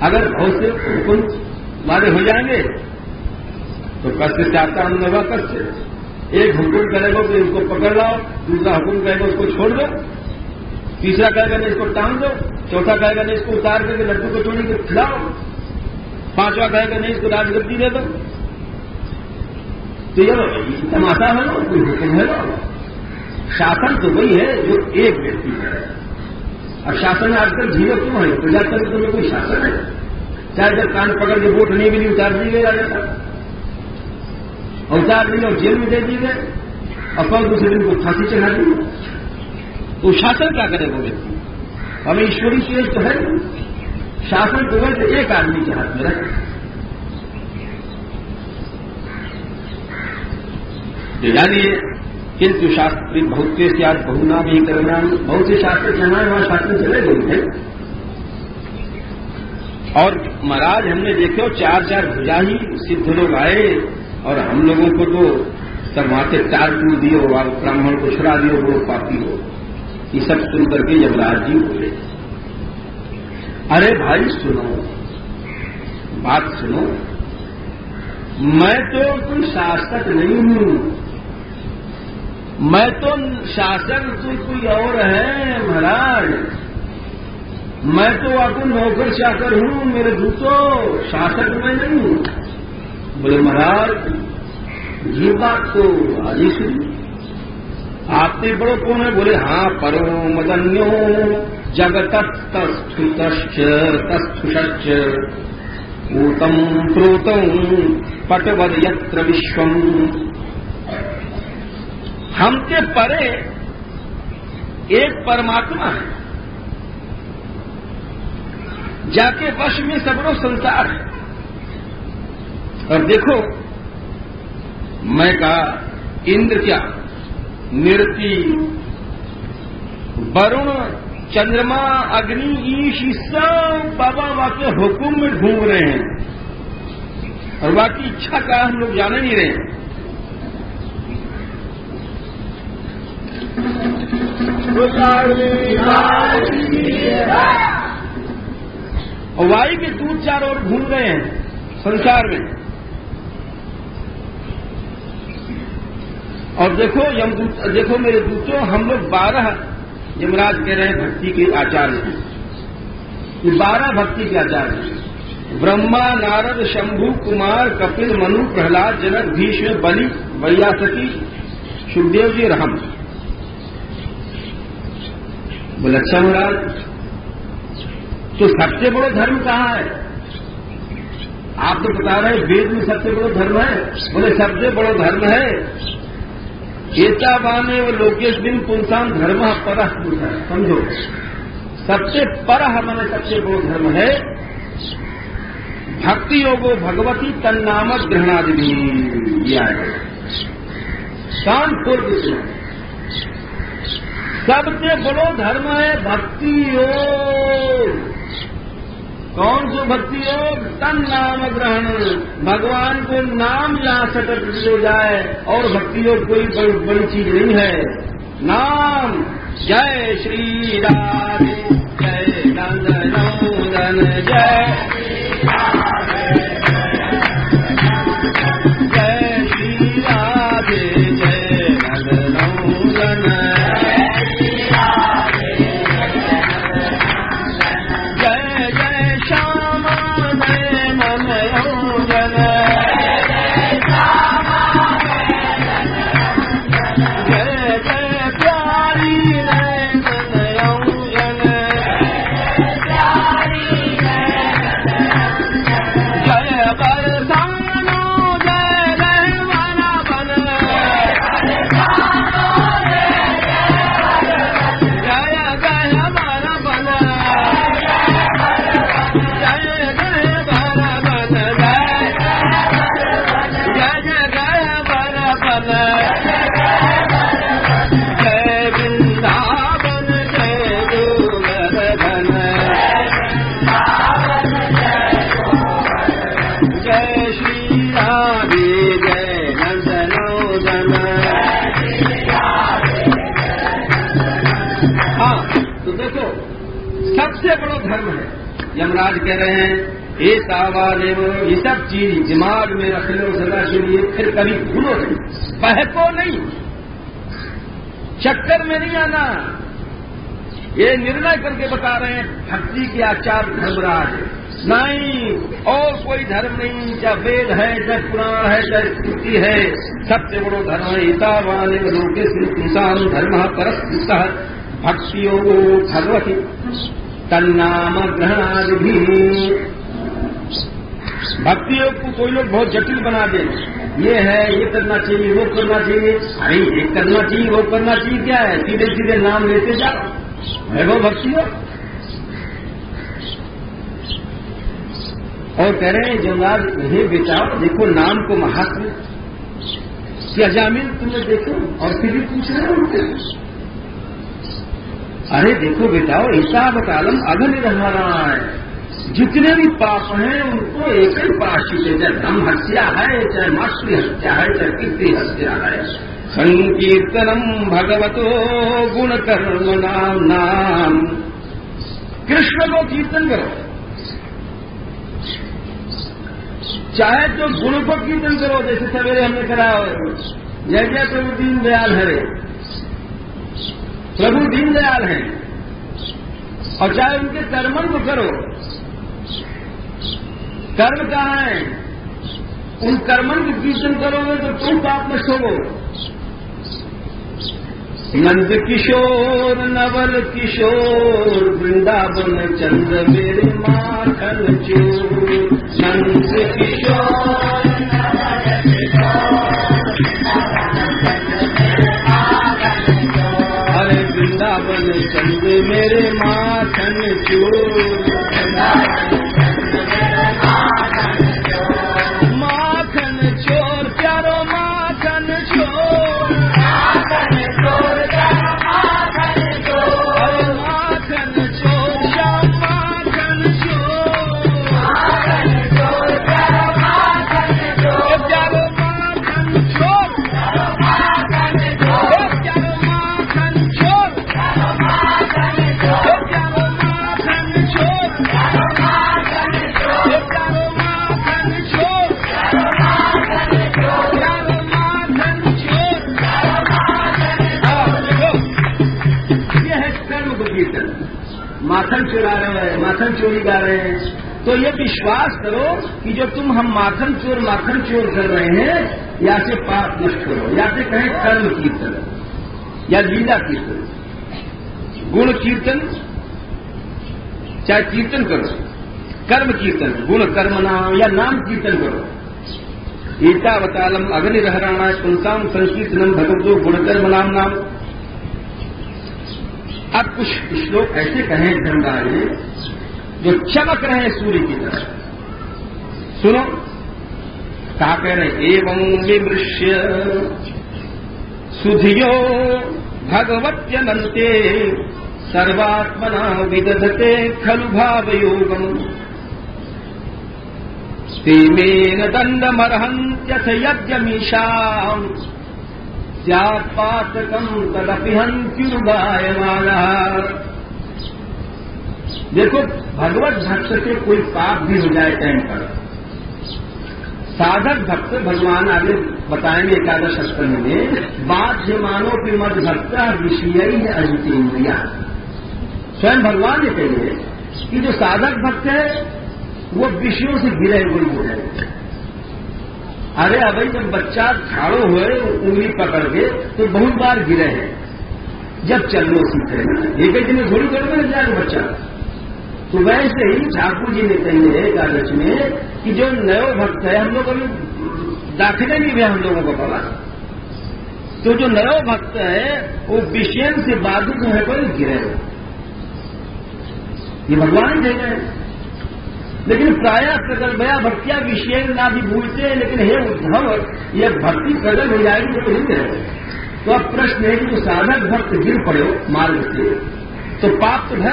अगर बहुत से हुक्म वाले हो जाएंगे तो कष्ट चाहता अनुभव कष्ट। एक हुक्म करेगा तो इसको पकड़ लाओ, दूसरा हुक्म कहेगा उसको छोड़ दो, तीसरा कहेगा नहीं इसको टांग दो, चौथा कहेगा नहीं इसको उतार करके लड्डू को छोड़ के खिलाओ, पांचवा कहेगा नहीं इसको राजगद्दी दे दो। तो ये तमाशा है ना, कोई हुक्म है ना? शासन तो वही है जो एक व्यक्ति करे। और शासन में आजकल जीरो क्यों है? प्रजातंत्र में कोई शासन है? चाहे जब कान पकड़ के वोट नहीं मिली उतार दी गई राजा, और उतार दी और जेल में दे दी गए, और कल दूसरे दिन को फांसी चढ़ा दी। तो शासन क्या करे वो व्यक्ति? हमें ईश्वरी चीज तो है, शासन को तो एक आदमी के हाथ में रखे। जानिए, किंतु शास्त्री बहुत से त्याग बहुना भी करना, बहुत से शास्त्र कहना है, वहां शास्त्र चले गए थे। और महाराज हमने देखे 4-4 भुजा ही सिद्ध लोग आए, और हम लोगों को तो सब वहां से 4 टूट दियो, और ब्राह्मण को छुड़ा दियो, वो पापी हो। ये सब सुन करके यमराज जी बोले, अरे भाई सुनो, बात सुनो, मैं तो कोई शासक नहीं हूं, मैं तो शासक तो कोई और है महाराज, मैं तो आपको नौकर चाकर हूं, मेरे दूतो, शासक मैं नहीं हूं। बोले महाराज ये बात तो आज ही सुनी, आपने बड़ो कौन है? बोले हाँ, परो मदन्यो जगतस्तस्थुतश्च तस्थुषश्च ऊतम प्रोतम पटवद यत्र विश्वम। हमके परे एक परमात्मा है, जाके वश में सबरो संसार है। और देखो, मैं कहा इंद्र क्या, निरति, वरुण, चंद्रमा, अग्नि, ईश, सब बाबा वाके हुक्म में घूम रहे हैं, और बाकी इच्छा का हम लोग जाने नहीं रहे हैं। और वायु के दूत चारों ओर घूम रहे हैं संसार में। और देखो यमदूत, देखो मेरे दूतों, हम लोग 12 यमराज कह रहे हैं भक्ति के आचार्य हैं। ये 12 भक्ति के आचार्य हैं। ब्रह्मा, नारद, शंभु, कुमार, कपिल, मनु, प्रहलाद, जनक, भीष्म, बलि, वैयासकी, सुखदेव जी, रहम। बोले अच्छा महाराज, तो सबसे बड़ा धर्म कहाँ है? आप तो बता रहे हैं वेद में सबसे बड़ा धर्म है। बोले सबसे बड़ा धर्म है एता बाने व लोकेश बिन पुंसान धर्म परह पुरुष। समझो, सबसे परह माने सबसे बड़ा धर्म है भक्ति योगो भगवती तन्नामक ग्रहणादि भी है। शान पूर्व सबसे बड़ो धर्म है भक्ति योग। कौन सा भक्ति योग? तन नाम ग्रहण, भगवान को नाम जहां सटक हो जाए, और भक्ति योग कोई बड़ी चीज नहीं है। नाम जय श्री राधे जय नंदन जय जय श्री राधे जय नंदन सबसे बड़ा धर्म है। यमराज कह रहे हैं ये सावादेव, ये सब चीज दिमाग में रख लो सदा के लिए, फिर कभी भूलो नहीं, बहको नहीं, चक्कर में नहीं आना। ये निर्णय करके बता रहे हैं भक्ति के आचार्य धर्मराज, नहीं और कोई धर्म नहीं, चाहे वेद है, चाहे पुराण है, चाहे स्मृति है, सबसे बड़ो धर्म है एतावाने लोके पुंसान धर्म परस्पृतः भक्तियो भगवती तन्नाम ग्रहणादि भी। भक्ति योग को कोई लोग बहुत जटिल बना दे, ये है, ये करना चाहिए, वो करना चाहिए। अरे ये करना चाहिए, वो करना चाहिए क्या है? सीधे सीधे नाम लेते जाओ, वैभव भक्ति योग। और कह रहे हैं जमराज, हे बेटा देखो नाम को महात्म, क्या जामिल तुमने देखो? और फिर भी पूछ रहे हो उनसे, अरे देखो बेटा हिसाब कालम अघन रहा रहा है, जितने भी पाप हैं उनको एक ही प्रायश्चित है, चाहे धर्म हत्या है, चाहे मातृ हत्या है, चाहे पितृ हत्या है। संकीर्तनम भगवतो गुण कर्म नाम, कृष्ण को कीर्तन करो, चाहे तो गुण को कीर्तन करो, जैसे सवेरे हमने करा जय जय प्रभु दीन दयाल हरे, प्रभु दीन दयाल हैं, और चाहे उनके कर्मन को करो। कर्म कहाँ है? उन कर्मन को कीर्तन करोगे तो तुम पाप नष्ट होगो। नंद किशोर नवल किशोर वृंदावन चंद्र मेरे माखन चोर, नंद किशोर नवल किशोर अरे वृंदावन चंद्र मेरे माखन चोर, माखन चोर प्यारो माखन चोर, अरे माखन चोर श्याम माखन चोर, प्यारो माखन चोर, प्यारो माखन चोर, प्यारो माखन चोर, माखन चुरा रहे हैं, माखन चोरी गा रहे हैं, तो ये विश्वास करो कि जो हम माखन चोर कर रहे हैं, या से पाप नष्ट करो, या से कहें कर्म कीर्तन या लीला कीर्तन, गुण कीर्तन, चाहे कीर्तन करो, कर्म कीर्तन, गुण कर्म नाम या नाम कीर्तन करो। एतावतालम अग्नि रहराणा पुंसाम संकीर्तनम भगवतो गुणकर्म नाम। अब कुछ श्लोक ऐसे कहें धर्मराज ने जो चमक रहे हैं सूर्य की तरह। सुनो, कहा कह रहे, एवं विमृश्य सुधियो भगवत्यनन्ते सर्वात्मना विदधते खलु भावयोगम, तेमेन दण्डमर्हन्त्यथ यज्ञमीशाम् स्यात्पातकम् तदपि हन्त्युर्गायमानः। देखो, भगवत भक्त से कोई पाप भी हो जाए टाइम पर, साधक भक्त भगवान आगे बताएंगे एकादश स्कंध में, बाध्यमानो के मद भक्त विषय अजितेन्द्रिया। स्वयं भगवान ये कहिए कि जो साधक भक्त है वो विषयों से घिरे हुए हो जाए। अरे अभी जब बच्चा झाड़ो हुए उंगली पकड़ के तो बहुत बार गिरे हैं, जब चलना सीखेगा, एक ही दिन में थोड़ी करने लग जाएगा बच्चा। तो वैसे ही ठाकुर जी ने कही है एकादश में कि जो नयो भक्त है, हम लोग अभी दाखिले नहीं हुए हम लोगों को पता, तो जो नयो भक्त है वो विषय से बाधित होने पर गिरे, ये भगवान ही दे गए। लेकिन प्रायः प्रगल्भया भक्तिया विषय ना भी भूलते हैं, लेकिन हे उद्धव, यह भक्ति प्रगल्भ हो जाएगी तो नहीं रहे। तो अब प्रश्न है कि जो साधक भक्त गिर पड़े हो मार्ग से तो पाप तो है।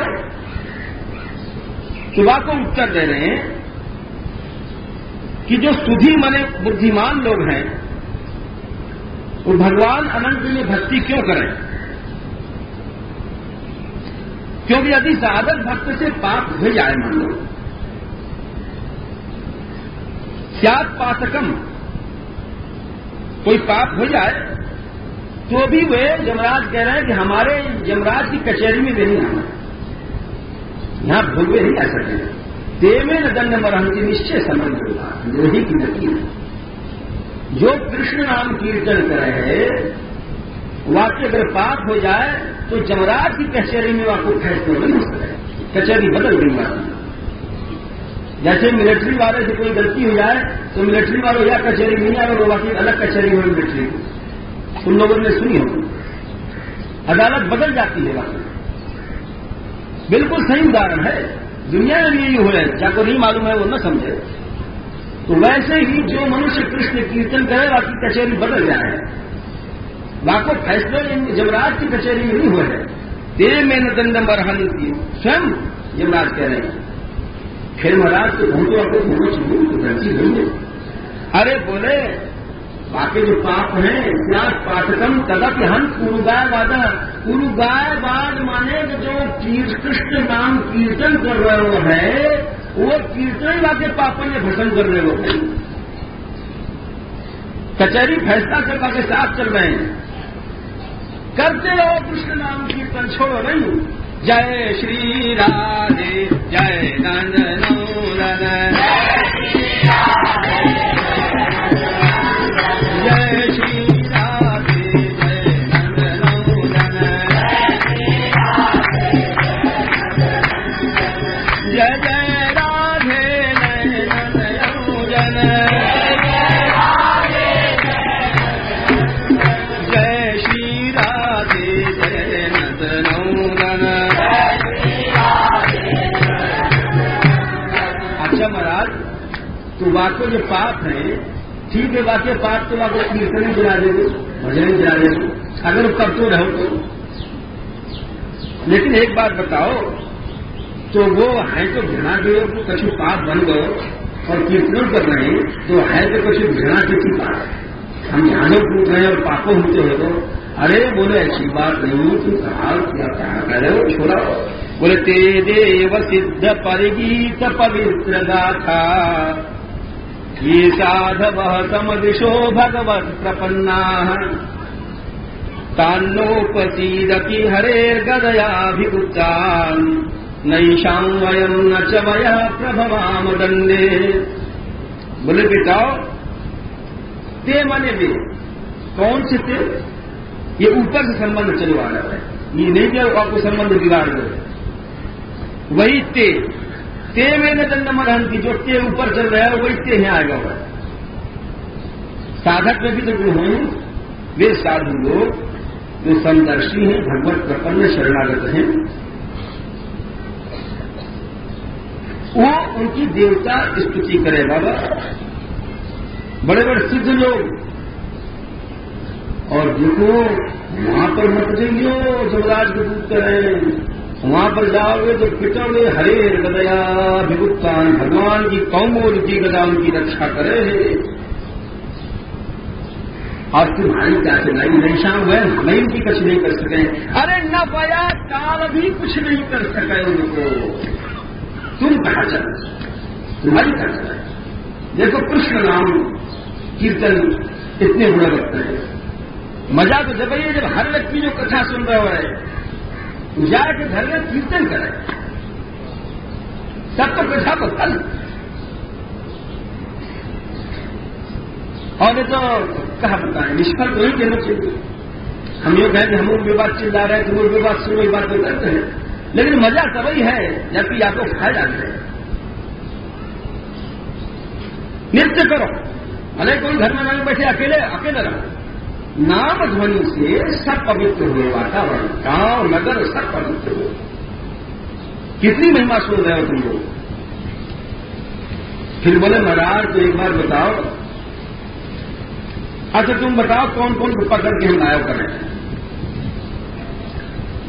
सुबह को उत्तर दे रहे हैं कि जो सुधी मने बुद्धिमान लोग हैं वो भगवान अनंत में भक्ति क्यों करें? क्योंकि यदि साधक भक्त से पाप हो जाए, मान लो स्यात् पातकम, कोई पाप हो जाए तो भी वे यमराज कह रहे हैं कि हमारे यमराज की कचहरी में वे नहीं आना, यहां भोगवे नहीं आ सके। देवे न दंड मरहंती निश्चय समझ होगा, लोही की गति। जो कृष्ण नाम कीर्तन करे वाक्य अगर पाप हो जाए तो यमराज की कचहरी में आपको फैसला नहीं हो सके, कचहरी बदल गई बात। जैसे मिलिट्री वाले से कोई गलती हो जाए तो मिलिट्री वालों या कचहरी नहीं आए और बाकी अलग कचहरी हो मिलिट्री को, उन लोगों ने सुनी हो, अदालत बदल जाती है वहां। बिल्कुल सही उदाहरण है, दुनिया में भी यही हो है, जाको नहीं मालूम है वो न समझे। तो वैसे ही जो मनुष्य कृष्ण कीर्तन करे बाकी कचहरी बदल जाए, वाको फैसले यमराज की कचहरी में नहीं हुए है। तेरे में न दंड बरहन की स्वयं यमराज कह रहे हैं। फिर महाराज तो हम तो आपको होना चाहिए तो गलती नहीं है। अरे बोले बाकी जो पाप हैं क्या पाठकम कदप हन कुरुगायवाद माने जो कृष्ण नाम कीर्तन कर रहे हो है वो कीर्तन वाके पापों में भसन कर रहे हो। कचहरी फैसला करवा के साथ चल रहे हैं, करते रहो कृष्ण नाम कीर्तन, छोड़ो नहीं। जय श्री राधे जय नंदनंदन जय श्री राधे जय नंदनंदन जय जय राधे नंदनंदन जय श्री राधे जय नंदनंदन। अच्छा महाराज तो वाको जो पाप है ठीक है, वाक्य पाप तो वाको कीर्तन ही गिरा देंगे, भजन ही गिरा देंगे अगर वो करते रहो तो। लेकिन एक बात बताओ, तो वो है तो घृणा के कछु पाप बन गए और कीर्तन कर रहे हैं तो है तो कछु घृणा के पाप, हम ध्यानों पूछ रहे हैं और पापों होते हो तो अरे बोले ऐसी बात नहीं, तुम कहा क्या कह रहे हो, छोड़ा। बोले ते देव सिद्ध परिगीत पवित्र गाथा ये साधव समदृशो भगवत प्रपन्ना तान्नोपसीदपि हरेर्गदयाभिगुप्तान् नैषां वयं न च वयः प्रभवाम दंडे। बोले बेटाओ ते माने वे कौन से थे, ये ऊपर से संबंध चले वाला है, ये नहीं कि आपको संबंध बिगाड़ दो। वही ते में न दंड मरहंती, जो ते ऊपर चल रहा है वही ते यहाँ आएगा। हुआ साधक में भी तो गुण हों, वे साधु लोग जो समदर्शी हैं, भगवत प्रपन्न शरणागत हैं, वो उनकी देवता स्तुति करे। बाबा बड़े बड़े सिद्ध लोग, और देखो वहां पर मत जाइयो जमराज को दूत करें, वहां पर जाओगे तो पिटोगे हरे गदया विभुक्तान, भगवान की कौमोर की गदा उनकी रक्षा करे और तुम्हारी क्या सुनाई नहीं शाम हुए, हमें इनकी कुछ नहीं कर सके। अरे न पाया काल भी कुछ नहीं कर सके उनको, तुम कहा चल तुम्हारी कहा चला। देखो कृष्ण नाम कीर्तन इतने गुण रखते हैं, मजा तो जब ये जब हर व्यक्ति जो कथा सुन रहा है जाके घर में कीर्तन करे, सब तो कथा को फल। और ये तो कहा बताएं निष्फल तो ही कहना चाहिए। हम ये कहें कि हम उनकी बात चिल्ला रहे हैं, तुम उनकी बात सुनो, ये बात तो करते हैं, लेकिन मजा तभी है जबकि आपको फायदा मिले। नृत्य करो, अरे कोई घर में नहीं बैठे अकेले अकेले रहो, नाम ध्वनि से सब पवित्र हुए, वातावरण गांव नगर सब पवित्र हो। कितनी महिमा सुन रहे हो तुम लोग। फिर बोले महाराज तो एक बार बताओ, अच्छा तुम बताओ कौन कौन को पकड़ के हम गायब करें।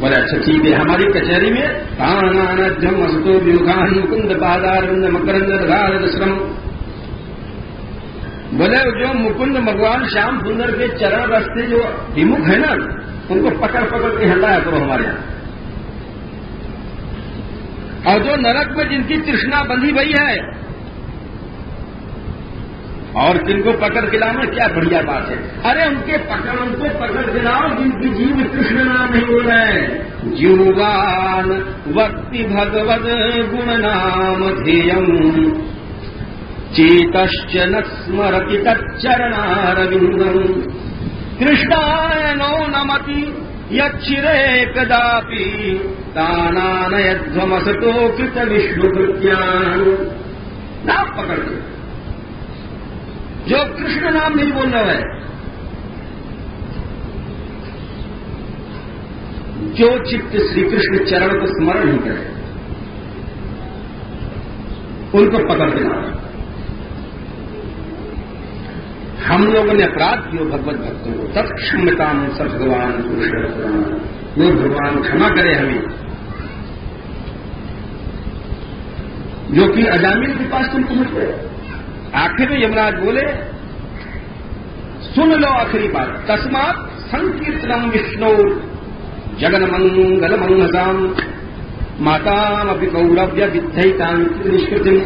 बोले अच्छा ठीक है, हमारी कचहरी में कानानध्यम असतो विमुखान मुकुंद पादारंद मकरंद राधारद श्रम। बोले जो मुकुंद भगवान श्याम सुंदर के चरण रास्ते जो विमुख है ना, उनको पकड़ पकड़ के हटाया करो हमारे यहां। और जो नरक में जिनकी तृष्णा बंधी हुई है और जिनको पकड़ के लाओ, क्या बढ़िया बात है। अरे उनको पकड़ के लाओ जिनकी जीव कृष्ण नाम नहीं बोल रहे। जीवान वक्ति भगवद गुण नाम ध्येयम् चेतश्च न स्मरति तच्चरणारविन्दम् कृष्णाय नो नमति यच्छिरे कदापि तानानयध्वमसतो कृत विष्णुकृत्यान्। नाम पकड़ के, जो कृष्ण नाम नहीं बोल रहा है, जो चित्त श्री कृष्ण चरण को स्मरण नहीं करे, उनको पकड़ देना। हम लोगों ने अपराध किया भगवत भक्तों को, तत्क्षम्यताम सब भगवान कृष्ण, वो भगवान क्षमा करे हमें, जो कि अजामिल के पास तुम पहुंच गए। आखिर में यमराज बोले, सुन लो आखिरी बात, तस्मात् संकीर्तनम विष्णु जगन मंगल मंगलम मातामपि गौरव्य विद्धैतांत्रिक निष्कृति।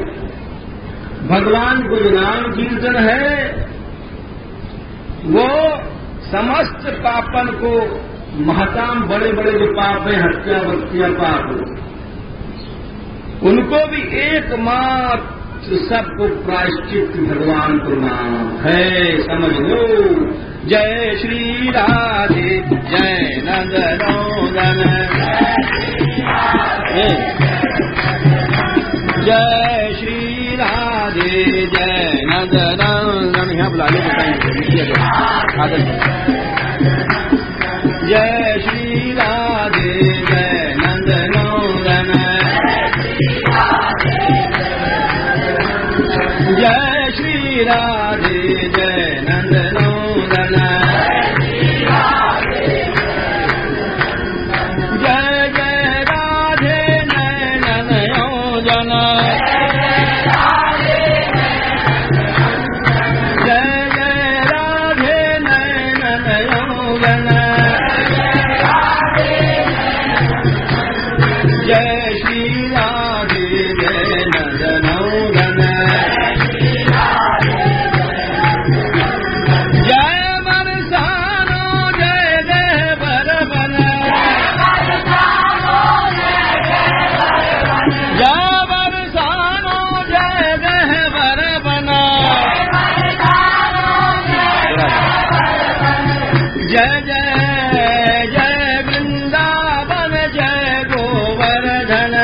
भगवान को जो नाम कीर्तन है वो समस्त पापन को, महताम बड़े बड़े जो पाप है, हत्या वत्या पाप, उनको भी एकमात्र सबको प्रायश्चित भगवान को नाम है, समझ लो। जय श्री राधे जय नंदनोदन, जय श्री राधे जय नंदनोदन। यहाँ बुला लो, जय श्री राधे जय नंदनोदन, जय श्री राधे जय नंदनोदन, जय जय राधे नंदनोदन, जय जय राधे नंदनोदन, जय श्री राधे जय नंदनोदन, जय जय जय वृंदावन जय गोवर्धन।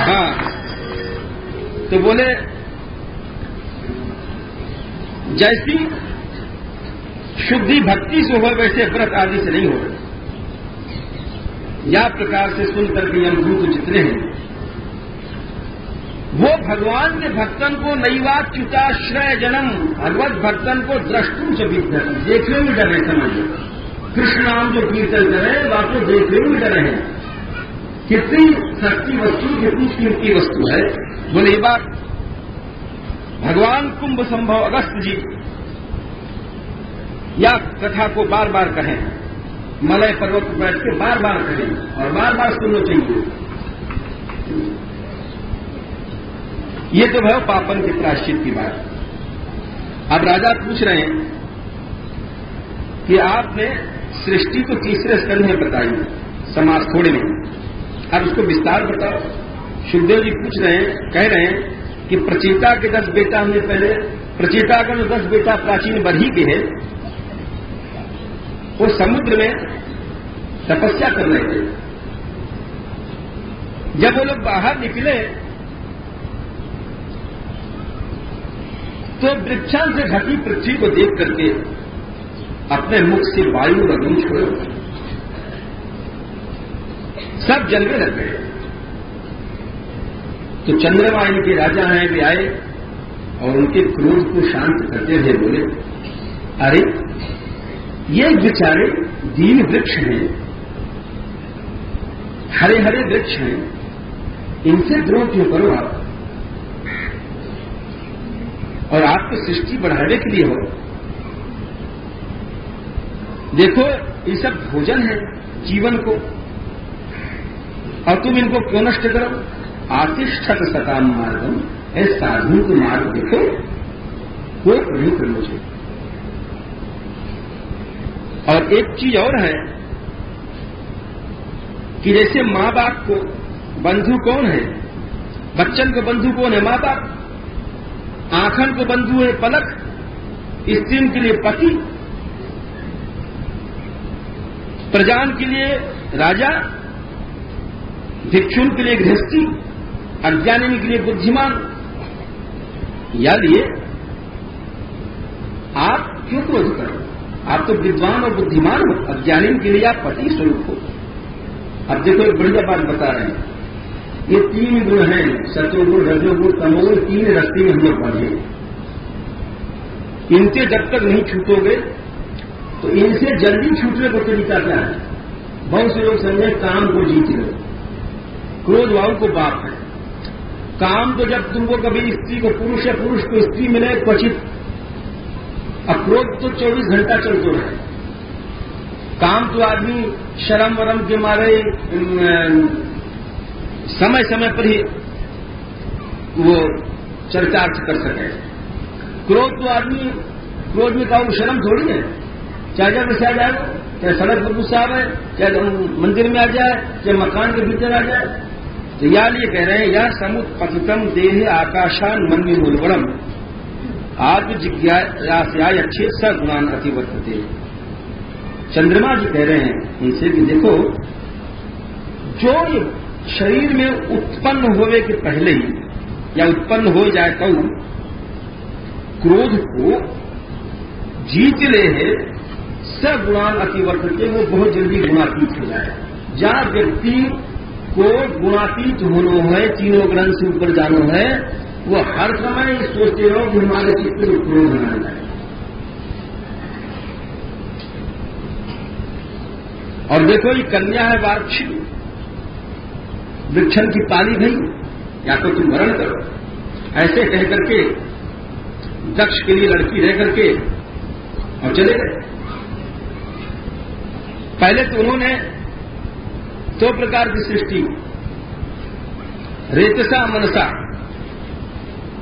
हाँ, तो बोले जैसी शुद्धि भक्ति से हो वैसे व्रत आदि से नहीं हो। या प्रकार से सुनकर के यमदूत जितने हैं वो भगवान के भक्तन को नैवाच्युताश्रय जन्म, भगवत भक्तन को द्रष्टुम से विद्या, देखने में डर रहे, समझिए कृष्ण नाम जो कीर्तन करे वाको देखने में डर रहे हैं। कितनी सस्ती वस्तु, कितनी कीमती वस्तु है। बोले ये बात भगवान कुंभ संभव अगस्त जी या कथा को बार बार कहें, मलय पर्वत पर बैठ के बार बार कहें और बार बार सुनना चाहिए। ये तो है पापन के प्रायश्चित की बात। अब राजा पूछ रहे हैं कि आपने सृष्टि को तीसरे स्कंध में बताई, समास थोड़े में, अब उसको विस्तार बताओ। सुखदेव जी पूछ रहे हैं, कह रहे हैं कि प्रचेता के 10 बेटा हमने पहले, प्रचेता का जो 10 बेटा प्राचीन बरही के है वो समुद्र में तपस्या कर रहे थे। जब वो लोग बाहर निकले तो वृक्षां से ढकी पृथ्वी को देख करके अपने मुख से वायु और अग्नि छोड़े, सब जलने लग गए। तो चंद्रमा इनके राजा हैं, वे आए और उनके क्रोध को शांत करते हुए बोले, अरे ये बेचारे दीन वृक्ष हैं, हरे हरे वृक्ष हैं, इनसे द्रोह क्यों करो आप? और आपको सृष्टि बढ़ाने के लिए हो। देखो ये सब भोजन है जीवन को, और तुम इनको क्यों नष्ट करो? आतिष्ठत सताम मार्गम, ऐसे साधु को मार्ग देखो, वो नहीं करना चाहिए। और एक चीज और है कि जैसे माँ बाप को बंधु कौन है? बच्चन को बंधु कौन है? माँ बाप। आंखन को बंधु है पलक, स्त्री के लिए पति, प्रजान के लिए राजा, भिक्षुन के लिए गृहस्थी, अज्ञानी के लिए बुद्धिमान। यानी आप क्यों क्रोध करो? आप तो विद्वान और बुद्धिमान हो, अज्ञानी के लिए आप पति स्वरूप हो। अब देखो एक बढ़िया बात बता रहे हैं, ये 3 गुण हैं, सतोगुण, रजोगुण, तमोगुण, 3 रास्ते में हम लोग बढ़े। इनसे जब तक नहीं छूटोगे तो इनसे जल्दी छूटने को तरीका क्या है? बहुत से लोग समझे काम को जीत लो, क्रोध वाव को बाप है। काम तो जब तुमको कभी स्त्री को पुरुष या पुरुष को स्त्री मिले क्वचित, अब क्रोध तो 24 घंटा चलते रहे। काम तो आदमी शर्म वरम के मारे समय समय पर ही वो चरितार्थ कर सके। क्रोध तो आदमी क्रोध में का शर्म थोड़ी है, चाहे जब से आ जाए, चाहे सड़क पर गुस्सा आए, चाहे मंदिर में आ जाए, चाहे मकान के भीतर आ जाए। तो यार ये कह रहे हैं, यह समुत्पतितम देह आकाशान मन में मूलवरम आत्म जिज्ञासा अच्छे सगुणान अतिवर्तते। चंद्रमा जी कह रहे हैं इनसे कि देखो, जो शरीर में उत्पन्न होने के पहले ही या उत्पन्न हो जाए तो क्रोध को जीत ले है, सगुणान अतिवर्तते, वो बहुत जल्दी गुणातीत हो जाए। जहां व्यक्ति को गुणातीत होना है, तीनों ग्रंथ से ऊपर जाना है, वो हर समय सोचते रहो कि हमारे चित्त में क्रोध न जाए। और देखो ये कन्या है वार्षिक, वृक्षण की पाली गई, या तो तुम वरण करो, ऐसे कह करके दक्ष के लिए लड़की रह करके और चले गए। पहले तो उन्होंने 2 प्रकार की सृष्टि, रेतसा मनसा,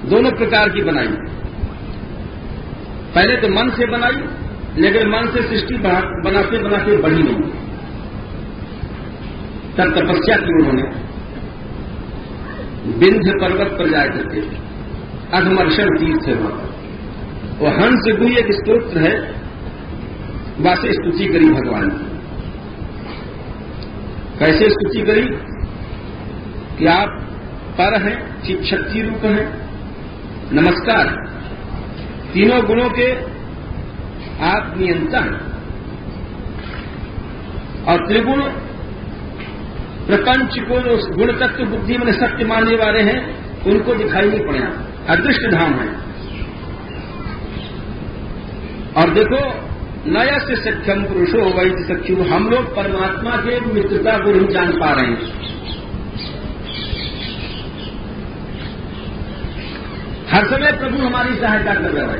दोनों प्रकार की बनाई। पहले तो मन से बनाई, लेकिन मन से सृष्टि बनाते बनाते बढ़ी नहीं। तब तपस्या की उन्होंने विंध्य पर्वत पर जा करके अधमर्षण तीर्थ है वहां, वो हंस गुह्य एक स्तोत्र है, वासे स्तुति करी भगवान की। कैसे स्तुति करी कि आप पर हैं, चित शक्ति रूप हैं, नमस्कार, तीनों गुणों के आप नियंता हैं, और त्रिगुण प्रपंच को जो गुण तत्व बुद्धि में सत्य मानने वाले हैं उनको दिखाई नहीं पड़ा, अदृष्ट धाम है। और देखो, नया से सख्यम पुरुषो वैध सख्यु, हम लोग परमात्मा के मित्रता को नहीं जान पा रहे हैं। हर समय प्रभु हमारी सहायता कर रहा है,